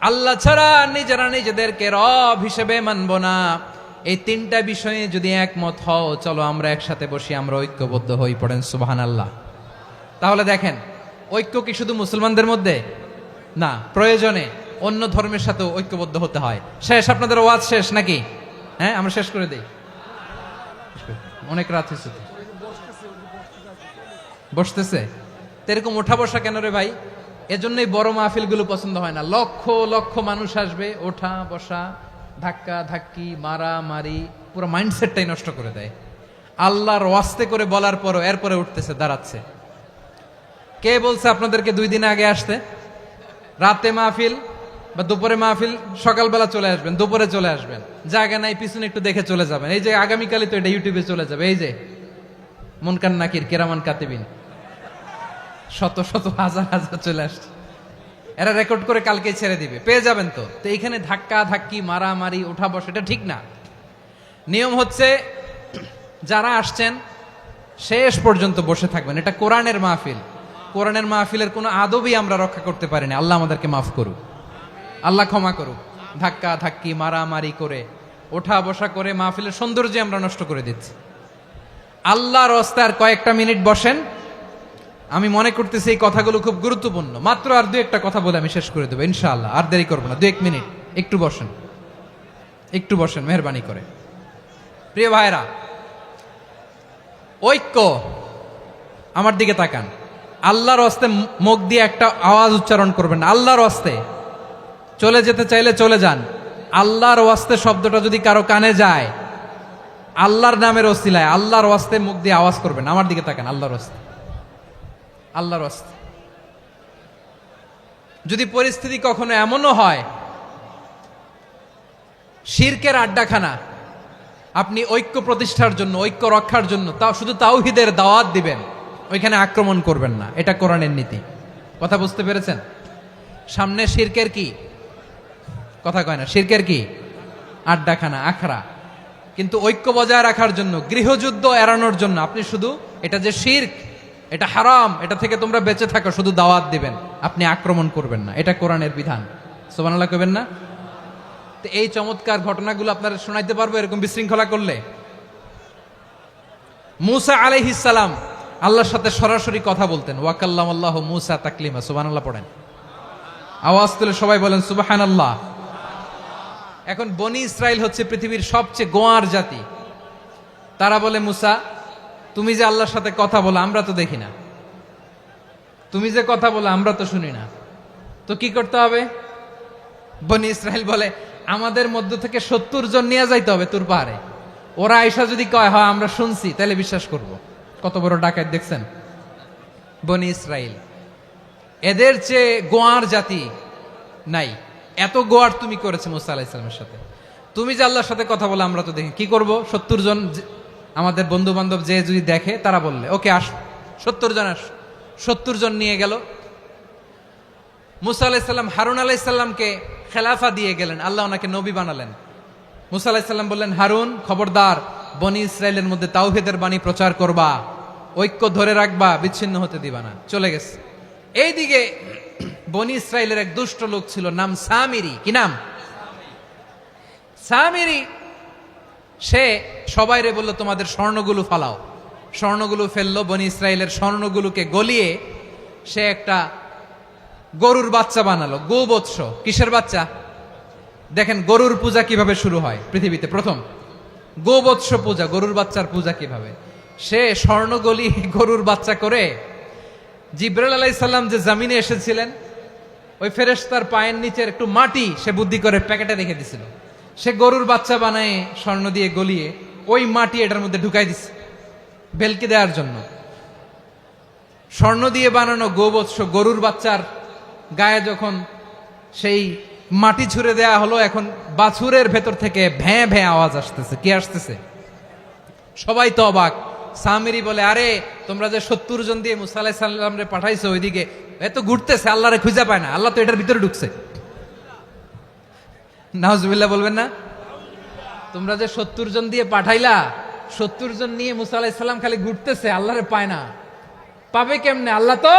S1: আল্লাহ ছাড়া নিজেরা নিজেদেরকে রব হিসেবে মানব না। এই তিনটা বিষয়ে যদি একমত হও, চলো আমরা একসাথে বসি, আমরা ঐক্যবদ্ধ হই। পড়েন সুবহানাল্লাহ। তাহলে দেখেন, ঐক্য কি শুধু মুসলমানদের মধ্যে না, প্রয়োজনে অন্য ধর্মের সাথেও ঐক্যবদ্ধ হতে হয়। শেষ, আপনাদের ওয়াজ শেষ নাকি? হ্যাঁ, আমরা শেষ করে দেই, অনেক রাত হয়েছে। বসতেছে তো এরকম ওঠা বসা কেন রে ভাই? এজন্যই বড় মাহফিলগুলো পছন্দ হয় না। লক্ষ লক্ষ মানুষ আসবে, ওঠা বসা, ধাক্কা ধাক্কি, মারা মারি, পুরো মাইন্ডসেটটাই নষ্ট করে দেয়। আল্লাহর ওয়াস্তে করে বলার পরও এরপরে উঠতেছে, দাঁড়াচ্ছে। কে বলছে আপনাদেরকে 2 দিন আগে আসতে? রাতে মাহফিল বা দুপুরে মাহফিল, সকালবেলা চলে আসবেন, দুপুরে চলে আসবেন, জায়গা নাই পিছনে একটু দেখে চলে যাবেন। এই যে আগামীকালই তো এটা ইউটিউবে চলে যাবে, এই যে মুনকার নাকির কিরামান কাতিবিন, শত শত হাজার হাজার চলে আসছে, এরা রেকর্ড করে কালকে ছেড়ে দিবে, পেয়ে যাবেন। তো এইখানে ধাক্কা ধাক্কি, মারামারি, ওঠা বসা, এটা ঠিক না। নিয়ম হচ্ছে যারা আসছেন শেষ পর্যন্ত বসে থাকবেন। এটা কোরআনের মাহফিল, কোরআনের মাহফিলের কোনো আদবই আমরা রক্ষা করতে পারিনি। আল্লাহ আমাদেরকে মাফ করুক, আল্লাহ ক্ষমা করুক। ধাক্কা ধাক্কি, মারামারি করে, ওঠা বসা করে মাহফিলের সৌন্দর্য আমরা নষ্ট করে দিচ্ছি। আল্লাহর রাস্তায় আর কয়েকটা মিনিট বসেন। আমি মনে করতেছি এই কথাগুলো খুব গুরুত্বপূর্ণ। মাত্র আর 2-1টা কথা বলে আমি শেষ করে দেবো ইনশাআল্লাহ, আর দেরি করবো না। 2-1 মিনিট একটু বসেন, একটু বসেন মেহরবানি করে। প্রিয় ভাইরা, ঐক্য, আমার দিকে তাকান। আল্লাহর রাস্তায় মুখ দিয়ে একটা আওয়াজ উচ্চারণ করবেন না। আল্লাহর রাস্তায় চলে যেতে চাইলে চলে যান। আল্লাহর ওয়াস্তে শব্দটা যদি কারো কানে যায়, আল্লাহর নামের ওসিলায় আল্লাহর ওয়াস্তে মুখ দিয়ে আওয়াজ করবেন। আমার দিকে তাকান, আল্লাহর ওয়াস্তে, আল্লাহর ওয়াস্তে। যদি পরিস্থিতি কখনো এমনও হয় শিরকের আড্ডাখানা, আপনি ঐক্য প্রতিষ্ঠার জন্য, ঐক্য রক্ষার জন্য তাও শুধু তাওহীদের দাওয়াত দিবেন, ওইখানে আক্রমণ করবেন না। এটা কোরআনের নীতি। কথা বুঝতে পেরেছেন? সামনে শিরকের কি কথা কয় না, শিরকের কি আড্ডাখানা, আখড়া। কিন্তু ঐক্য বজায় রাখার জন্য, গৃহযুদ্ধ এড়ানোর জন্য আপনি শুধু এটা যে শিরক, এটা হারাম, এটা থেকে তোমরা বেঁচে থাকো, শুধু দাওয়াত দিবেন, আপনি আক্রমণ করবেন না। এটা কোরআনের বিধান। সুবহানাল্লাহ কইবেন না? তো এই চমৎকার ঘটনাগুলো আপনারা শোনাইতে পারবো এরকম বিশৃঙ্খলা করলে। মূসা আলাইহিস সালাম আল্লাহর সাথে সরাসরি কথা বলতেন। ওয়াকাল্লামাল্লাহু মূসা তাকলিমা। সুবহানাল্লাহ পড়েন, আওয়াজ তুলে সবাই বলেন সুবহানাল্লাহ। এখন বনি ইসরাইল হচ্ছে পৃথিবীর সবচেয়ে গোয়ার জাতি। তারা বলে, মূসা তুমি যে আল্লাহর সাথে কথা বলো আমরা তো দেখি না, তুমি যে কথা বলো আমরা তো শুনি না, তো কি করতে হবে? বনি ইসরাইল বলে আমাদের মধ্য থেকে 70 জন নিয়ে যাইতে হবে তুর পাহাড়ে। ওরা আয়সা যদি কয় হয় আমরা শুনছি, তাহলে বিশ্বাস করব। কত বড় ডাকাত দেখছেন বনি ইসরাইল। এদের চেয়ে গোয়ার জাতি নাই, এত গোয়ার তুমি করেছে মুসা আলাইহিস সালামের সাথে। তুমি যে আল্লাহর সাথে কথা বলে আমরা তো দেখি, কি করব? 70 জন আমাদের বন্ধু বান্ধব যে যদি দেখে তারা বললে ওকে আস, 70 জন আস। 70 জন নিয়ে গেল। মুসা আলাইহিস সালাম হারুন আলাইহিস সালামকে খেলাফা দিয়ে গেলেন, আল্লাহ ওনাকে নবী বানালেন। মুসা আলাইহিস সালাম বললেন, হারুন খবরদার, বনি ইসরাইলের মধ্যে তাওহীদের বাণী প্রচার করবা, ঐক্য ধরে রাখবা, বিচ্ছিন্ন হতে দিবা না। চলে গেছে। এইদিকে বনি ইসরাইলের এক দুষ্ট লোক ছিল, নাম সামিরি। কি নাম? সামিরি। সে সবাইরে বলল তোমাদের স্বর্ণগুলো ফালাও। স্বর্ণগুলো ফেললো, বনি ইসরাইলের স্বর্ণগুলোকে গলিয়ে সে একটা গরুর বাচ্চা বানালো। গোবৎস। কিসের বাচ্চা? দেখেন গরুর পূজা কিভাবে শুরু হয় পৃথিবীতে প্রথম, গোবৎস পূজা, গরুর বাচ্চার পূজা কিভাবে। সে স্বর্ণ গলি গরুর বাচ্চা করে জিবরাইল আলাইহিস সালাম যে জমিনে এসেছিলেন, ওই ফেরেশতার পায়ের নিচের একটু মাটি সে বুদ্ধি করে প্যাকেটে রেখে দিছিল। সে গরুর বাচ্চা বানায় স্বর্ণ দিয়ে গলিয়ে ওই মাটি এটার মধ্যে ঢুকাই দিছে ভেলকি দেওয়ার জন্য। স্বর্ণ দিয়ে বানানো গোবৎস গরুর বাচ্চার গায়ে যখন সেই মাটি ছুঁড়ে দেয়া হলো, এখন বাছুরের ভেতর থেকে ভ্যাঁ ভ্যাঁ আওয়াজ আসতেছে। কি আসতেছে? সবাই তো অবাক। সামিরি বলে, আরে তোমরা যে 70 জন দিয়ে মুসা আলাইহিস সালামরে পাঠাইছো ওইদিকে, এত ঘুরতেছে, আল্লাহরে খুঁজে পায় না, আল্লাহ তো এটার ভিতরে ঢুকছে। নাউজুবিল্লাহ বলবেন না? তোমরা যে 70 জন দিয়ে পাঠাইলা, 70 জন নিয়ে মুসা আলাইহিস সালাম খালি ঘুরতেছে, আল্লাহরে পায় না। পাবে কেমনে? আল্লাহ তো,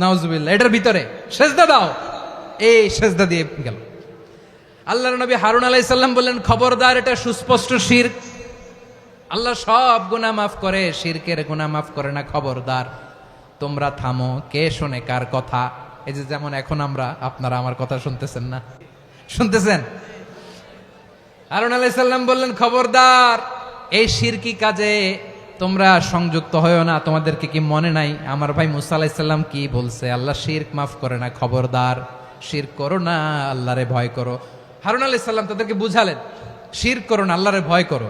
S1: নাউজুবিল্লাহ, এটার ভিতরে সেজদা দাও। এই সেজদা দিয়ে গেল। আল্লাহর নবী হারুন আলাইহিস সালাম বললেন, খবরদার, এটা সুস্পষ্ট শিরক। আল্লাহ সব গুনাহ মাফ করে, শিরকের গুনাহ মাফ করে না। খবরদার, তোমরা থামো। কে শোনে কার কথা? এই যে যেমন এখন আপনারা আমার কথা শুনতেছেন না? শুনতেছেন? হারুন আলাইহিস সালাম বললেন, খবরদার, এই শিরকি কাজে তোমরা সংযুক্ত হয়েও না। তোমাদেরকে কি মনে নাই আমার ভাই মুসা আলাইহিস সালাম কি বলছে? আল্লাহ শিরক মাফ করে না। খবরদার, শিরক করো না, আল্লাহরে ভয় করো। হারুন আলাইহিস সালাম তাদেরকে বুঝালেন, শিরক করো না, আল্লাহরে ভয় করো।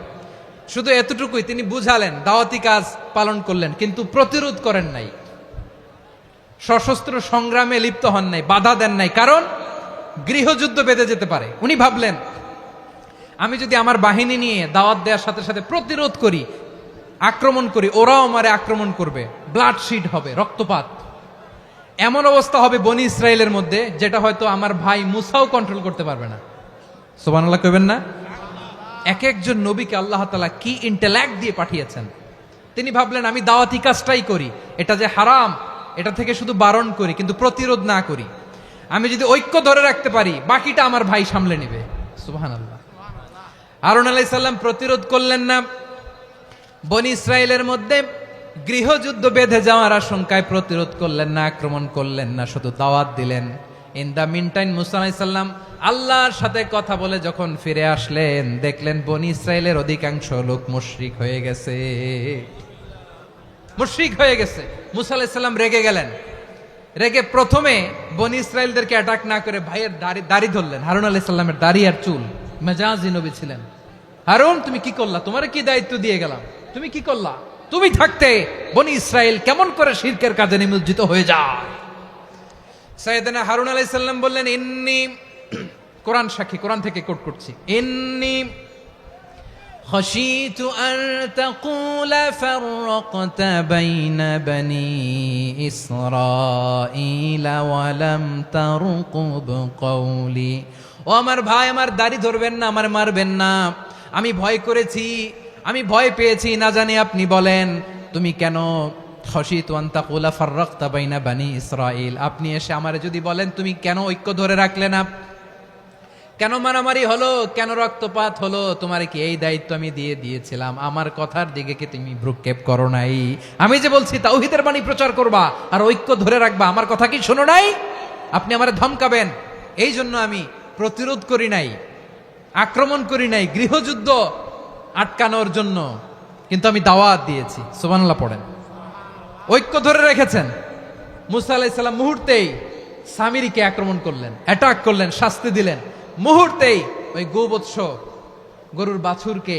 S1: শুধু এতটুকুই তিনি বুঝালেন, দাওয়াতি কাজ পালন করলেন, কিন্তু প্রতিরোধ করেন নাই, সশস্ত্র সংগ্রামে লিপ্ত হন নাই, বাধা দেন নাই। কারণ গৃহযুদ্ধ বেঁধে যেতে পারে। উনি ভাবলেন, আমি যদি আমার বাহিনী নিয়ে দাওয়াত দেওয়ার সাথে সাথে প্রতিরোধ করি, আক্রমণ করি, ওরাও আমারে আক্রমণ করবে, ব্লাডশিড হবে, রক্তপাত। এমন অবস্থা হবে বনি ইসরায়েলের মধ্যে, যেটা হয়তো আমার ভাই মুসাও কন্ট্রোল করতে পারবে না। সুবহানাল্লাহ কইবেন না? এক একজন নবীকে আল্লাহ তাআলা কি ইন্টেলেক্ট দিয়ে পাঠিয়েছেন। তিনি ভাবলেন, আমি দাওয়াতি কাজটাই করি, এটা যে হারাম এটা থেকে শুধু বারণ করি, কিন্তু প্রতিরোধ না করি। আমি যদি ঐক্য ধরে রাখতে পারি, বাকিটা আমার ভাই সামলে নেবে। সুবহানাল্লাহ। হারুন আলাইহিস সালাম প্রতিরোধ করলেন না। বনি ইসরায়েলের মধ্যে গৃহযুদ্ধ বেঁধে যাওয়ার আশঙ্কায় প্রতিরোধ করলেন না, আক্রমণ করলেন না, শুধু দাওয়াত দিলেন। ইন দা মিন টাইম মুসা আলাইহিস সালাম আল্লাহর সাথে কথা বলে যখন ফিরে আসলেন, দেখলেন বনি ইসরায়েলের অধিকাংশ লোক মুশরিক হয়ে গেছে। মুশরিক হয়ে গেছে। মুসা আলাইহিস সালাম রেগে গেলেন। রেগে প্রথমে বনি ইসরায়েলদেরকে অ্যাটাক না করে ভাইয়ের দাড়ি ধরলেন। হারুন আলাইহিস সালামের দাড়ি আর চুল। মেজাজি নবী ছিলেন। হারুন, তুমি কি করলা? তোমারে কি দায়িত্ব দিয়ে গেলাম, তুমি কি করলা? তুমি থাকতে বনি ইসরায়েল কেমন করে শিরকের কাজে নিমজ্জিত হয়ে যায়? সাইয়েদনা হারুন আলাইহিস সালাম বললেন, ইন্নী, কোরআন সাক্ষী, কোরআন থেকে কোট করছি, ইন্নী খাশিতু আন তাকুলা ফাররাকতা বাইনা বনি ইসরাঈলা ওয়া লাম তারকুব কওলি। ও আমার ভাই, আমার দাড়ি ধরবেন না, আমার মারবেন না। আমি ভয় করেছি, আমি ভয় পেয়েছি, না জানি আপনি বলেন তুমি কেন খাশিতু আন তাকুলা ফাররাকতা বাইনা বনি ইসরাঈল। আপনি এসে আমারে যদি বলেন তুমি কেন ঐক্য ধরে রাখলে না, কেন মারামারি হলো, কেন রক্তপাত হলো, তোমার কি এই দায়িত্ব আমি দিয়ে দিয়েছিলাম? আমার কথার দিকে কি তুমি ভ্রুক্ষেপ করো নাই? আমি যে বলছি তাওহীদের বাণী প্রচার করবা আর ঐক্য ধরে রাখবা, আমার কথা কি শোনো নাই? আপনি আমারে ধমকাবেন, এই জন্য আমি প্রতিরোধ করি নাই, আক্রমণ করি নাই, গৃহযুদ্ধ আটকানোর জন্য কিন্তু আমি দাওয়াত দিয়েছি। সুবহানাল্লাহ পড়েন। ঐক্য ধরে রেখেছেন। মুসা আলাইহিস সালাম মুহূর্তেই সামিরীকে আক্রমণ করলেন, অ্যাটাক করলেন, শাস্তি দিলেন। মুহূর্তেই ওই গোবৎস গরুর বাছুরকে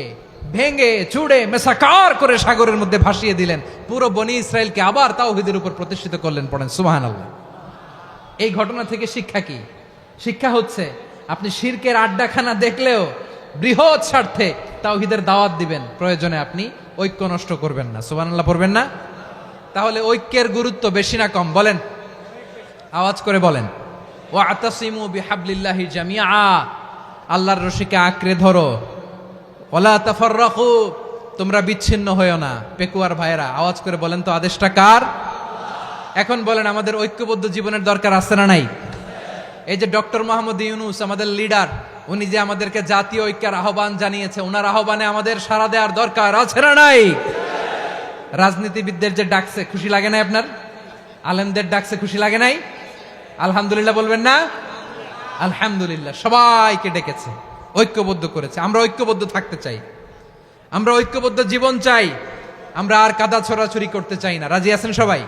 S1: ভেঙে চুড়ে মেসাকার করে সাগরের মধ্যে ভাসিয়ে দিলেন। পুরো বনি ইসরায়েলকে আবার তাওহীদের উপর প্রতিষ্ঠিত করলেন। পড়েন সুবহানাল্লাহ। এই ঘটনা থেকে শিক্ষা কি? শিক্ষা হচ্ছে আপনি শিরকের আড্ডাখানা দেখলেও বৃহৎ স্বার্থে তাওহীদের দাওয়াত দিবেন, প্রয়োজনে আপনি ঐক্য নষ্ট করবেন না। সুবহানাল্লাহ পড়বেন না? তাহলে ঐক্যের গুরুত্ব বেশি না কম বলেন? আওয়াজ করে বলেন। ওয়াতাসিমু বিহাবলিল্লাহি জামিআ, আল্লাহর রশিকে আঁকড়ে ধরো। ওয়ালা তাফাররাকু, তোমরা বিচ্ছিন্ন হয়ো না। পেকুয়ার ভাইয়েরা আওয়াজ করে বলেন তো আদেশটা কার? এখন বলেন আমাদের ঐক্যবদ্ধ জীবনের দরকার আছে না নাই? এই যে ডক্টর মোহাম্মদ ইউনূস আমাদের লিডার, উনি যে আমাদেরকে জাতীয় ঐক্যের আহ্বান জানিয়েছে, ওনার আহ্বানে আমাদের সাড়া দেওয়ার দরকার আছে না নাই? রাজনীতিবিদদের যে ডাকছে খুশি লাগে নাই আপনার? আলেমদের ডাকছে খুশি লাগে নাই? আলহামদুলিল্লাহ বলবেন না? আলহামদুলিল্লাহ। সবাইকে ডেকেছে, ঐক্যবদ্ধ করেছে। আমরা ঐক্যবদ্ধ থাকতে চাই, আমরা ঐক্যবদ্ধ জীবন চাই, আমরা আর কাদা ছড়াছড়ি করতে চাই না। রাজি আছেন সবাই?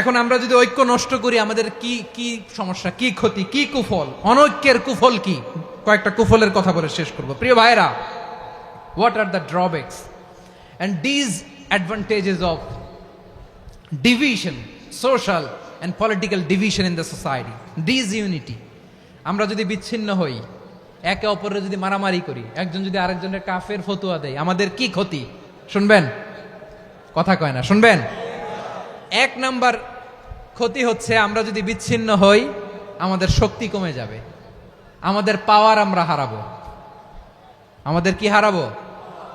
S1: এখন আমরা যদি ঐক্য নষ্ট করি আমাদের কি কি সমস্যা, কি ক্ষতি, কি কুফল? অনৈক্যের কুফল কি? কয়েকটা কুফলের কথা বলে শেষ করব। প্রিয় ভাইরা, what are the drawbacks and disadvantages of division, social and political division in the society, disunity? আমরা যদি বিচ্ছিন্ন হই, একে অপরের যদি মারামারি করি, একজন যদি আরেকজনের কাফের ফতোয়া দেয়, আমাদের কি ক্ষতি? শুনবেন? কথা কয় না, শুনবেন? এক নাম্বার ক্ষতি হচ্ছে আমরা যদি বিচ্ছিন্ন হই আমাদের শক্তি কমে যাবে, আমাদের পাওয়ার আমরা হারাবো। আমাদের কি হারাবো?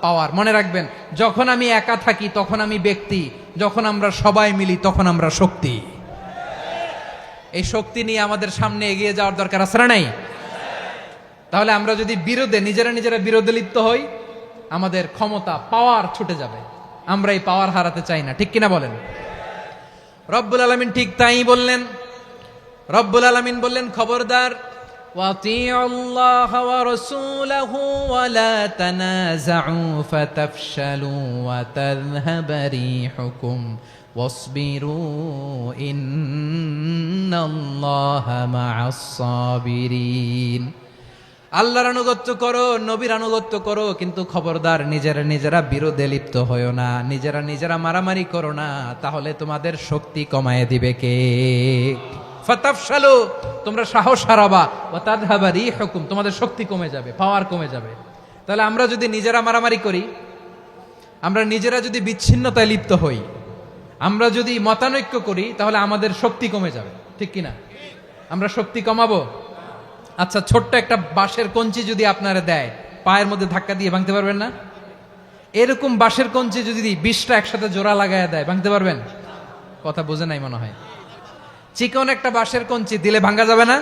S1: পাওয়ার। মনে রাখবেন, যখন আমি একা থাকি তখন আমি ব্যক্তি, যখন আমরা সবাই মিলি তখন আমরা শক্তি। এই শক্তি নিয়ে আমাদের সামনে এগিয়ে যাওয়ার দরকার আছে না নাই? তাহলে আমরা যদি বিরোধে নিজেরা বিরোধে লিপ্ত হই আমাদের ক্ষমতা, পাওয়ার ছুটে যাবে। আমরা এই পাওয়ার হারাতে চাই না, ঠিক কিনা বলেন? রব্বুল আলামিন ঠিক তাই বললেন। রব্বুল আলামিন বললেন, খবরদার, ওয়াতিউল্লাহ ওয়া রাসূলাহু ওয়া লা তানাযাউ ফাতাফশালু ওয়া তাযহাবা রিহুকুম ওয়াসবিরু ইন্নাল্লাহা মা'আস সাবিরিন। আল্লাহর আনুগত্য করো, নবীর আনুগত্য করো, কিন্তু খবরদার নিজেরা বিরোধে লিপ্ত হয়ো না, নিজেরা মারামারি করো না, তাহলে তোমাদের শক্তি কমায় দিবে কে? ফাতাফশালু, তোমরা সাহস হারাবা, ওয়া তাযহাবা রিহুকুম, তোমাদের শক্তি কমে যাবে, পাওয়ার কমে যাবে। তাহলে আমরা যদি নিজেরা মারামারি করি, আমরা নিজেরা যদি বিচ্ছিন্নতায় লিপ্ত হই, আমরা যদি মতানৈক্য করি, তাহলে আমাদের শক্তি কমে যাবে, ঠিক কিনা? আমরা শক্তি কমাবো। আচ্ছা, ছোট্ট একটা বাঁশের কঞ্চি যদি আপনারা দেয়, পায়ের মধ্যে ধাক্কা দিয়ে ভাঙতে পারবেন না? এরকম বাঁশের কঞ্চি যদি 20টা একসাথে জোড়া লাগায় দেয়, ভাঙতে পারবেন? কথা বোঝে নাই মনে হয়। চিকন একটা বাঁশের কঞ্চি দিলে ভাঙা যাবে না?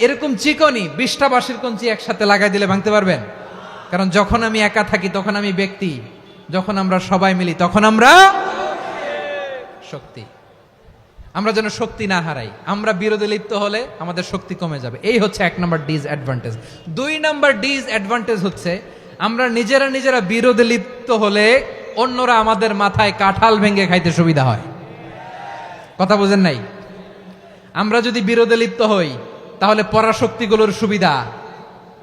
S1: এরকম চিকনই 20টা বাঁশের কঞ্চি একসাথে লাগাই দিলে ভাঙতে পারবেন? কারণ যখন আমি একা থাকি তখন আমি ব্যক্তি, যখন আমরা সবাই মিলি তখন আমরা শক্তি। আমরা যেন শক্তি না হারাই। আমরা বিরোধে লিপ্ত হলে আমাদের শক্তি কমে যাবে। এই হচ্ছে 1 নম্বর ডিসঅ্যাডভান্টেজ। 2 নম্বর ডিসঅ্যাডভান্টেজ হচ্ছে আমরা নিজেরা বিরোধে লিপ্ত হলে অন্যরা আমাদের মাথায় কাঁঠাল ভেঙে খাইতে সুবিধা হয়। কথা বোঝেন নাই? আমরা যদি বিরোধে লিপ্ত হই তাহলে পরাশক্তিগুলোর সুবিধা,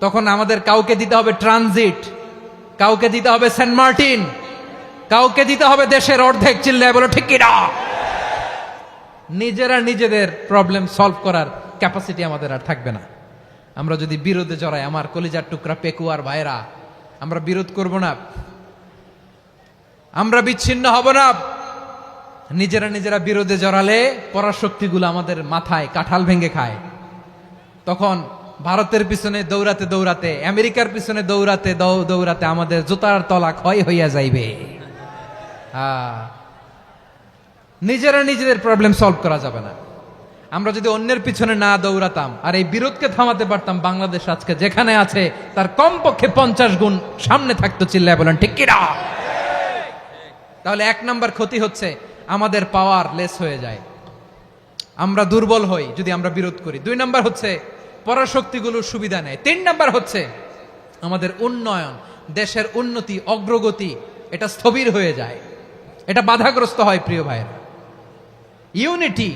S1: তখন আমাদের কাউকে দিতে হবে ট্রানজিট, কাউকে দিতে হবে সেন্ট মার্টিন, কাউকে দিতে হবে দেশের অর্ধেক। চিল্লায় বলো ঠিক কিনা? নিজেদের প্রবলেম সলভ করার ক্যাপাসিটি আমাদের আর থাকবে না। আমরা যদি বিরোধে জড়াই, আমার কলিজার টুকরা পেকুয়ার ভাইরা, আমরা বিরোধ করব না, আমরা বিচ্ছিন্ন হব না। নিজেরা বিরোধে জড়ালে পরাশক্তিগুলো আমাদের মাথায় কাঁঠাল ভেঙে খায়। তখন ভারতের পিছনে দৌড়াতে, আমেরিকার পিছনে দৌড়াতে আমাদের জুতার তলা ক্ষয় হইয়া যাইবে। নিজেদের প্রবলেম সলভ করা যাবে না। আমরা যদি অন্যের পিছনে না দৌড়াতাম আর এই বিরোধকে থামাতে পারতাম, বাংলাদেশ আজকে যেখানে আছে তার কমপক্ষে 50 গুণ সামনে থাকতো। চিল্লায় বলেন ঠিক কিনা? তাহলে 1 নম্বর ক্ষতি হচ্ছে আমাদের পাওয়ার লেস হয়ে যায়, আমরা দুর্বল হই যদি আমরা বিরোধ করি। 2 নম্বর হচ্ছে পরাশক্তিগুলোর সুবিধা নেয়। 3 নম্বর হচ্ছে আমাদের উন্নয়ন, দেশের উন্নতি, অগ্রগতি এটা স্থবির হয়ে যায়, এটা বাধাগ্রস্ত হয়। প্রিয় ভাইয়েরা, ইউনিটি,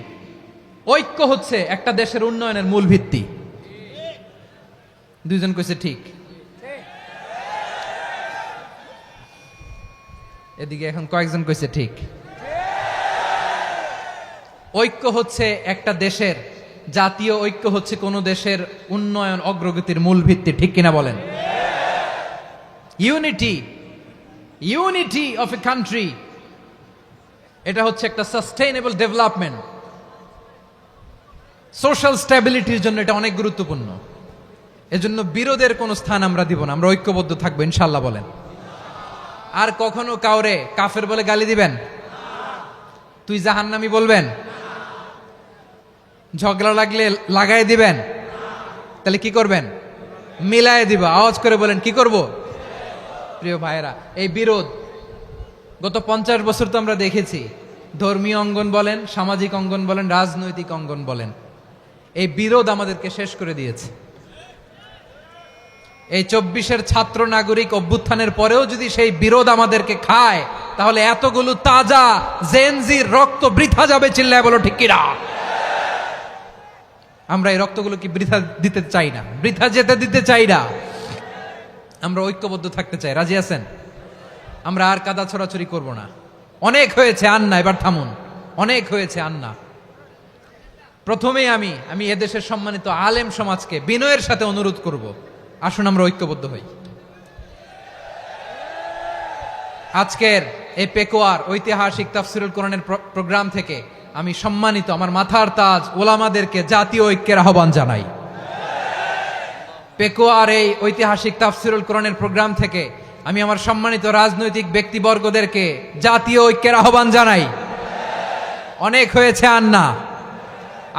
S1: ঐক্য হচ্ছে একটা দেশের উন্নয়নের মূল ভিত্তি। দুইজন কইছে ঠিক, এদিকে এখন কয়েকজন কইছে ঠিক। ঐক্য হচ্ছে একটা দেশের, জাতীয় ঐক্য হচ্ছে কোন দেশের উন্নয়ন অগ্রগতির মূল ভিত্তি, ঠিক কিনা বলেন? Unity, unity of a country, এটা হচ্ছে একটা সাস্টেইনেবল ডেভেলপমেন্ট, সোশ্যাল স্ট্যাবিলিটির জন্য এটা অনেক গুরুত্বপূর্ণ। এজন্য বিরোধের কোনো স্থান আমরা দিব না, আমরা ঐক্যবদ্ধ থাকবো ইনশাআল্লাহ বলেন। আর কখনো কাউরে কাফের বলে গালি দিবেন? তুই জাহান্নামী বলবেন? ঝগড়া লাগলে লাগাই দিবেন? তাহলে কি করবেন? মিলায় দিবা। আওয়াজ করে বলেন, কি করব? প্রিয় ভাইয়েরা, এই বিরোধ গত 50 বছর তো আমরা দেখেছি, ধর্মীয় অঙ্গন বলেন, সামাজিক অঙ্গন বলেন, রাজনৈতিক অঙ্গন বলেন, এই বিরোধ আমাদেরকে শেষ করে দিয়েছে। এই 24-এর ছাত্র নাগরিক অভ্যুত্থানের পরেও যদি সেই বিরোধ আমাদেরকে খায়, তাহলে এতগুলো তাজা জেনজির রক্ত বৃথা যাবে। চিল্লায় বলো ঠিক কিনা? আমরা এই রক্তগুলো কি বৃথা দিতে চাই না, বৃথা যেতে দিতে চাই না। আমরা ঐক্যবদ্ধ থাকতে চাই। রাজি আছেন? আমরা আর কাদা ছড়াছড়ি করব না। অনেক হয়েছে, আন্না, এবার থামুন। অনেক হয়েছে, আন্না। প্রথমেই আমি এদেশের সম্মানিত আলেম সমাজকে বিনয়ের সাথে অনুরোধ করব, আসুন আমরা ঐক্যবদ্ধ হই। আজকের এই পেকুয়ার ঐতিহাসিক তাফসিরুল কোরআনের প্রোগ্রাম থেকে আমি সম্মানিত আমার মাথার তাজ ওলামাদেরকে জাতীয় ঐক্যের আহ্বান জানাই। পেকুয়ার এই ঐতিহাসিক তাফসিরুল কোরআনের প্রোগ্রাম থেকে আমি আমার সম্মানিত রাজনৈতিক ব্যক্তিবর্গদেরকে জাতীয় ঐক্যের আহ্বান জানাই। অনেক হয়েছে, আন্না।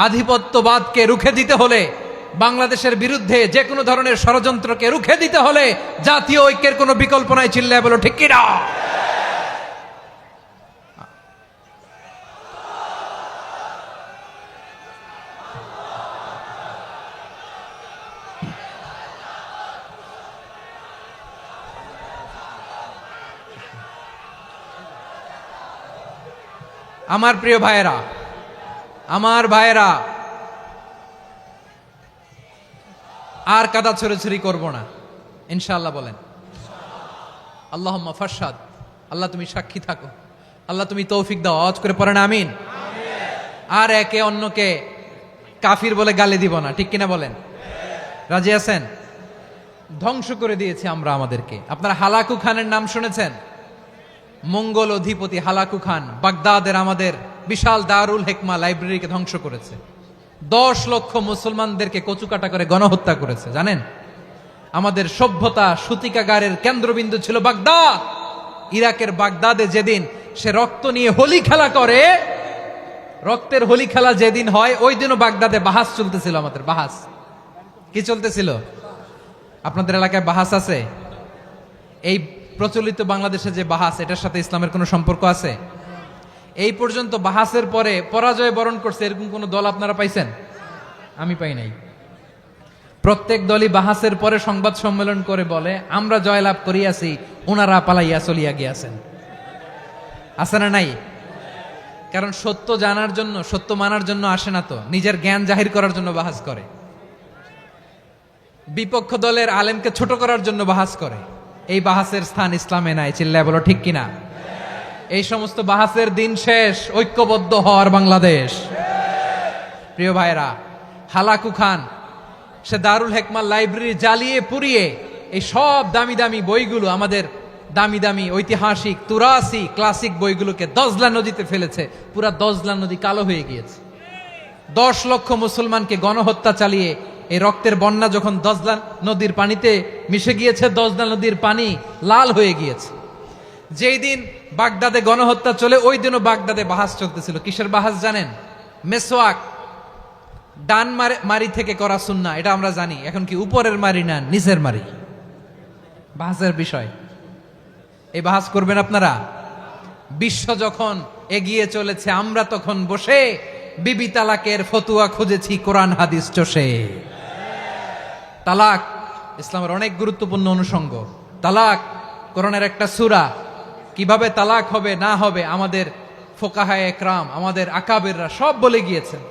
S1: আধিপত্যবাদকে রুখে দিতে হলে, বাংলাদেশের বিরুদ্ধে যে কোনো ধরনের ষড়যন্ত্রকে রুখে দিতে হলে জাতীয় ঐক্যের কোনো বিকল্প নাই। চিল্লায় বলো ঠিক কিনা? আমার প্রিয় ভাইয়েরা, আমার ভাইয়েরা, আর কাদা ছড়াছড়ি করব না ইনশাআল্লাহ বলেন। আল্লাহুম্মা ফারশাদ। আল্লাহ তুমি সাক্ষী থাকো, আল্লাহ তুমি তৌফিক দাও। আওয়াজ করে পড়েন আমিন। আর একে অন্যকে কাফির বলে গালি দিব না, ঠিক কিনা বলেন? রাজি আছেন? ধ্বংস করে দিয়েছি আমরা আমাদেরকে। আপনারা হালাকু খানের নাম শুনেছেন? মঙ্গল অধিপতি হালাকু খান বাগদাদের আমাদের বিশাল দারুল হিকমা লাইব্রেরিকে ধ্বংস করেছে। 10 লক্ষ মুসলমানদেরকে কচুকাটা করে গণহত্যা করেছে। জানেন, আমাদের সভ্যতা সূতিকাগারের কেন্দ্রবিন্দু ছিল বাগদাদ। ইরাকের বাগদাদে যেদিন সে রক্ত নিয়ে হোলি খেলা করে, রক্তের হোলি খেলা যেদিন হয়, ওই দিনও বাগদাদে বাহাস চলতেছিল। আমাদের বাহাস কি চলতেছিল? আপনাদের এলাকায় বাহাস আছে? এই প্রচলিত বাংলাদেশে যে বাহাস, এটার সাথে ইসলামের কোনো সম্পর্ক আছে? এই পর্যন্ত বাহাসের পরে পরাজয় বরণ করছে এরকম কোন দল আপনারা পাইছেন? আমি পাই নাই। প্রত্যেক দলই বাহাসের পরে সংবাদ সম্মেলন করে বলে, আমরা জয়লাভ করিয়াছি, ওনারা পালাইয়া চলিয়া গিয়াছেন। আছে না নাই? কারণ সত্য জানার জন্য, সত্য মানার জন্য আসে না তো, নিজের জ্ঞান জাহির করার জন্য বাহাস করে। বিপক্ষ দলের আলেমকে ছোট করার জন্য বাহাস করে। এই বাহাসের স্থান ইসলামে নাই। চিল্লায় বলো ঠিক কিনা? এই সমস্ত বাহাসের দিন শেষ, ঐক্যবদ্ধ হওয়ার বাংলাদেশ। প্রিয় ভাইরা, হালাকু খান সে দারুল হিকমা লাইব্রেরি জ্বালিয়ে পুড়িয়ে এই সব দামি দামি বইগুলো, আমাদের দামি দামি ঐতিহাসিক তুরাসি ক্লাসিক বইগুলোকে দজলা নদীতে ফেলেছে। পুরা দজলা নদী কালো হয়ে গিয়েছে। 10 লক্ষ মুসলমানকে গণহত্যা চালিয়ে এই রক্তের বন্যা যখন দজলা নদীর পানিতে মিশে গিয়েছে, দজলা নদীর পানি লাল হয়ে গিয়েছে। যেই দিন বাগদাদে গণহত্যা চলে, ওই দিনও বাগদাদে বাহাস চলতেছিল। কিসের বাহাস জানেন? মেসওয়াক, ডান মারি থেকে করা সুন্নাহ, এটা আমরা জানি। এখন কি উপরের মারি না নিচের মারি? বাহাসের বিষয়। এই বাহাস করবেন আপনারা? বিশ্ব যখন এগিয়ে চলেছে, আমরা তখন বসে বিবি তালাকের ফতুয়া খুঁজেছি কোরআন হাদিস চষে। তালাক ইসলামের অনেক গুরুত্বপূর্ণ অনুষঙ্গ। তালাক কোরআনের একটা সূরা, কিভাবে তালাক হবে না হবে আমাদের ফোকাহায়ে একরাম, আমাদের আকাবেররা সব বলে গিয়েছেন,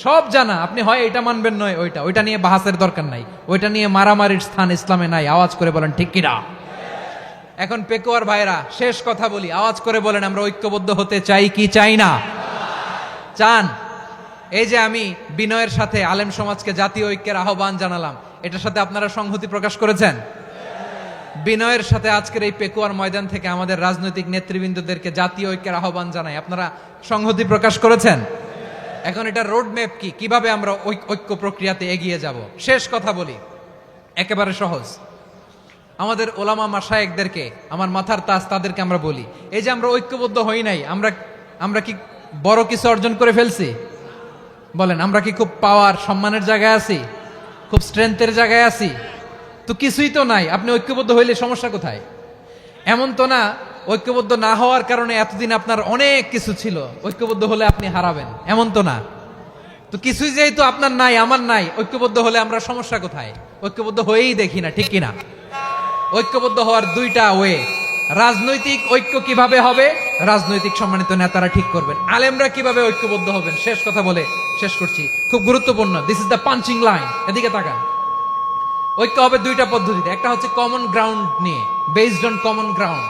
S1: সব জানা। আপনি হয় এটা মানবেন নয় ওইটা নিয়ে বাহাসের দরকার নাই, ওইটা নিয়ে মারামারির স্থান ইসলামে নাই। আওয়াজ করে বলেন ঠিক কিনা? এখন পেকুয়ার ভাইরা শেষ কথা বলি, আওয়াজ করে বলেন আমরা ঐক্যবদ্ধ হতে চাই কি চাই না? চান? এই যে আমি বিনয়ের সাথে আলেম সমাজকে জাতীয় ঐক্যের আহ্বান জানালাম, এটার সাথে আপনারা সংহতি প্রকাশ করেছেন? বিনয়ের সাথে আজকের এই পেকুয়ার ময়দান থেকে আমাদের রাজনৈতিক নেতৃবৃন্দদেরকে জাতীয় ঐক্যের আহ্বান জানাই, আপনারা সংহতি প্রকাশ করেছেন? এখন এটা রোড ম্যাপ কি, কিভাবে আমরা ঐক্য প্রক্রিয়াতে এগিয়ে যাব? শেষ কথা বলি, একেবারে সহজ। আমাদের ওলামা মাশায়েখদেরকে, আমার মাথার তাজ, তাদেরকে আমরা বলি, এই যে আমরা ঐক্যবদ্ধ হই নাই, আমরা কি বড় কিছু অর্জন করে ফেলছি? বলেন, আমরা কি খুব পাওয়ার সম্মানের জায়গায় আছি? খুব স্ট্রেংথের জায়গায় আছি? তো কিছুই তো নাই। আপনি ঐক্যবদ্ধ হইলে সমস্যা কোথায়? এমন তো না ঐক্যবদ্ধ না হওয়ার কারণে এতদিন আপনার অনেক কিছু ছিল, ঐক্যবদ্ধ হলে আপনি হারাবেন, এমন তো না। তো কিছুই যেহেতু আপনার নাই, আমার নাই, ঐক্যবদ্ধ হলে আমরা সমস্যা কোথায়? ঐক্যবদ্ধ হয়েই দেখি না, ঠিক কিনা? ঐক্যবদ্ধ হওয়ার দুইটা ওয়ে। রাজনৈতিক ঐক্য কিভাবে হবে? রাজনৈতিক সম্মানিত নেতারা ঠিক করবেন। আলেমরা কিভাবে ঐক্যবদ্ধ হবেন? শেষ কথা বলে শেষ করছি, খুব গুরুত্বপূর্ণ। This is the punching line, এদিকে তাকান। ঐক্য হবে দুইটা পদ্ধতিতে। একটা হচ্ছে কমন গ্রাউন্ড নিয়ে, বেসড অন কমন গ্রাউন্ড।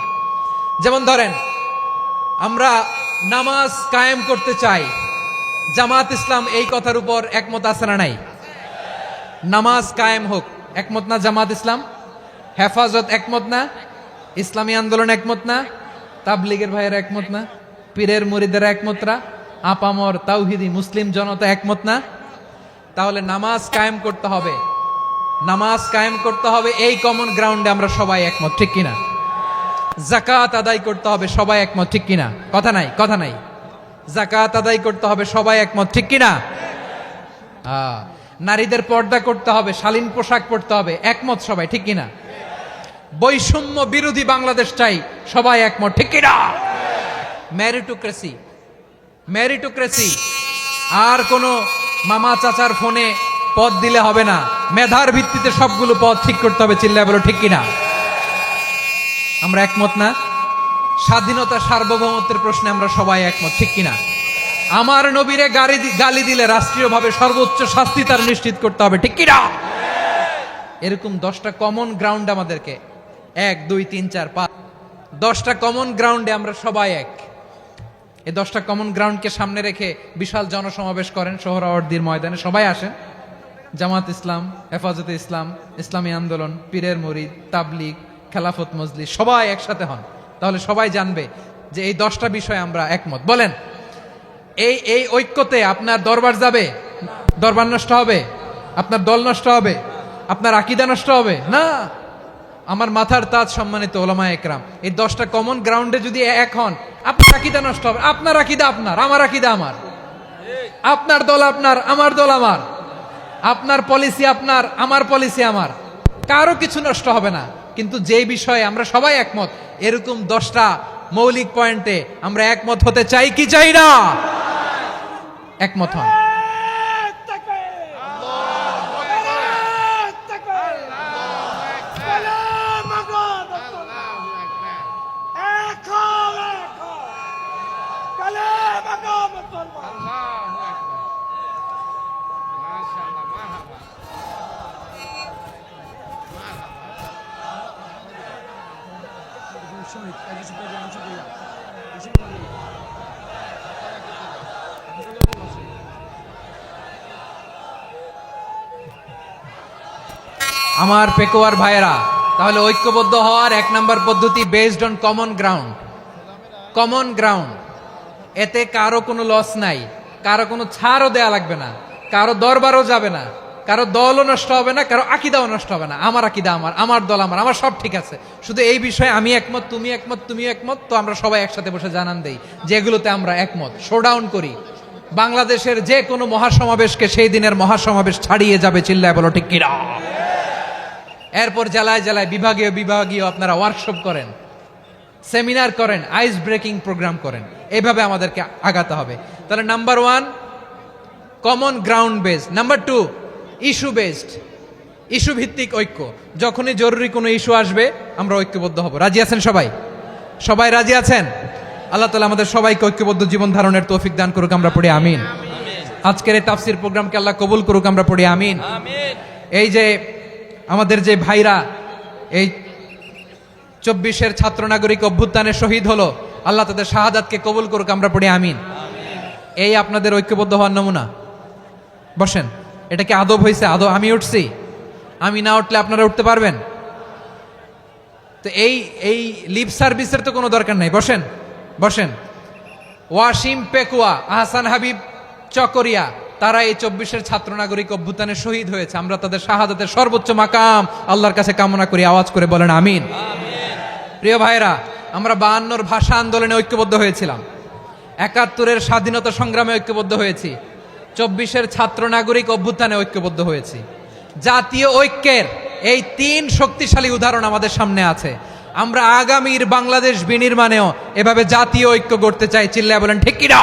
S1: যেমন ধরেন, আমরা নামাজ কায়েম করতে চাই, জামাত ইসলাম এই কথার উপর একমত আছে না নাই? নামাজ কায়েম হোক, একমত না জামাত ইসলাম? হেফাজত একমত না? ইসলামী আন্দোলন একমত না? তাবলীগের ভাইয়েরা একমত না? পীরের মুরিদেরা একমত না? আপামর তাওহিদি মুসলিম জনতা একমত না? তাহলে নামাজ কায়েম করতে হবে, নামাজ কায়েম করতে হবে এই কমন গ্রাউন্ডে আমরা সবাই একমত, ঠিক কিনা? যাকাত আদায় করতে হবে, সবাই একমত, ঠিক কিনা? কথা নাই, কথা নাই। যাকাত আদায় করতে হবে, সবাই একমত, ঠিক কিনা? নারীদের পর্দা করতে হবে, শালীন পোশাক পরতে হবে, একমত সবাই, ঠিক কিনা? বৈষম্য বিরোধী বাংলাদেশ চাই, সবাই একমত, ঠিক কিনা? মেরিটোক্রেসি, মেরিটোক্রেসি, আর কোন মামা চাচার ফোনে পদ দিলে হবে না, মেধার ভিত্তিতে সবগুলো পদ ঠিক করতে হবে, চিল্লায় বলো ঠিক কিনা? আমরা একমত না? স্বাধীনতা সার্বভৌমত্বের প্রশ্নে আমরা সবাই একমত, ঠিক কিনা? আমার নবীরে গালি দিলে রাষ্ট্রীয়ভাবে সর্বোচ্চ শাস্তি তার নিশ্চিত করতে হবে, ঠিক কিনা? এরকম 10টা কমন গ্রাউন্ড আমাদেরকে, 1 2 3 4 5, 10টা কমন গ্রাউন্ডে আমরা সবাই এক। এই 10টা কমন গ্রাউন্ডকে সামনে রেখে বিশাল জনসমাবেশ করেন সোহরাওয়ার্দীর ময়দানে, সবাই আসেন। জামাত ইসলাম, হেফাজতে ইসলাম, ইসলামী আন্দোলন, পীরের মুরিদ, তাবলীগ, খেলাফত মজলিস, সবাই একসাথে হন, তাহলে সবাই জানবে যে এই 10টা বিষয়ে আমরা একমত। বলেন, এই ঐক্যতে আপনার দরবার যাবে? দরবার নষ্ট হবে? আপনার দল নষ্ট হবে? আপনার আকীদা নষ্ট হবে না? আমার মাথার তাজ সম্মানিত ওলামায়ে একরাম, এই 10টা কমন গ্রাউন্ডে যদি এক হন, আপনার আকীদা নষ্ট হবে? আপনার আকীদা আপনার, আমার আকীদা আমার, আপনার দল আপনার, আমার দল আমার, আপনার পলিসি আপনার, আমার পলিসি আমার, কারো কিছু নষ্ট হবে না। কিন্তু যে বিষয়ে আমরা সবাই একমত, এরকম 10টা মৌলিক পয়েন্টে আমরা একমত হতে চাই কি চাই না? একমত হন। আমার পেকুয়ার ভাইয়েরা, তাহলে ঐক্যবদ্ধ হওয়ার 1 নম্বর পদ্ধতি based on common ground. Common ground, এতে কারো কোনো লস নাই, কারো কোনো ছাড়ও দেয়া লাগবে না, কারো দরবারও যাবে না, কারো দলও নষ্ট হবে না, কারো আকীদাও নষ্ট হবে না। আমার আকীদা আমার, আমার দল আমার, আমার সব ঠিক আছে। শুধু এই বিষয়ে আমি একমত, তুমি একমত, তুমি একমত, তো আমরা সবাই একসাথে বসে জানান দেই যেগুলোতে আমরা একমত, শোডাউন করি। বাংলাদেশের যে কোনো মহাসমাবেশকে সেই দিনের মহাসমাবেশ ছাড়িয়ে যাবে, চিল্লায় বলো ঠিক কিনা? এরপর জেলায় জেলায় বিভাগীয় আপনারা ওয়ার্কশপ করেন, সেমিনার করেন, আইস ব্রেকিং প্রোগ্রাম করেন, এইভাবে আমাদেরকে আগাতে হবে। তাহলে number 1 common ground based, number 2 issue based, issue ভিত্তিক ঐক্য। যখনই জরুরি কোনো ইস্যু আসবে আমরা ঐক্যবদ্ধ হব। রাজি আছেন সবাই? সবাই রাজি আছেন? আল্লাহ তাআলা আমাদের সবাইকে ঐক্যবদ্ধ জীবন ধারণের তৌফিক দান করুক, আমরা পড়ি আমিন। আজকের এই তাফসীর প্রোগ্রামকে আল্লাহ কবুল করুক, আমরা পড়ি আমিন। এই যে আমাদের যে ভাইরা এই 24-এর ছাত্র নাগরিক অভ্যুত্থানে শহীদ হলো, আল্লাহ তাদের শাহাদাতকে কবুল করুক, আমরা পড়ি আমিন। এই আপনাদের ঐক্যবদ্ধ হওয়ার নমুনা। বসেন, এটা কি আদব হয়েছে? আদব আমি উঠছি, আমি না উঠলে আপনারা উঠতে পারবেন? তো এই লিপ সার্ভিসের তো কোনো দরকার নাই। বসেন বসেন। ওয়াসিম পেকুয়া, আহসান হাবিব চকরিয়া, তারা এই 24-এর ছাত্র নাগরিক অভ্যুত্থানে শহীদ হয়েছে। আমরা তাদের শাহাদাতের সর্বোচ্চ মাকাম আল্লাহর কাছে কামনা করি। আওয়াজ করে বলেন আমিন। প্রিয় ভাইরা, আমরা 52-র ভাষা আন্দোলনে ঐক্যবদ্ধ হয়েছিলাম, 71-এর স্বাধীনতা সংগ্রামে ঐক্যবদ্ধ হয়েছি, 24-এর ছাত্র নাগরিক অভ্যুত্থানে ঐক্যবদ্ধ হয়েছি। জাতীয় ঐক্যের এই 3 শক্তিশালী উদাহরণ আমাদের সামনে আছে। আমরা আগামীর বাংলাদেশ বিনির্মাণেও এভাবে জাতীয় ঐক্য গড়তে চাই। চিল্লায় বলেন ঠিক কি না?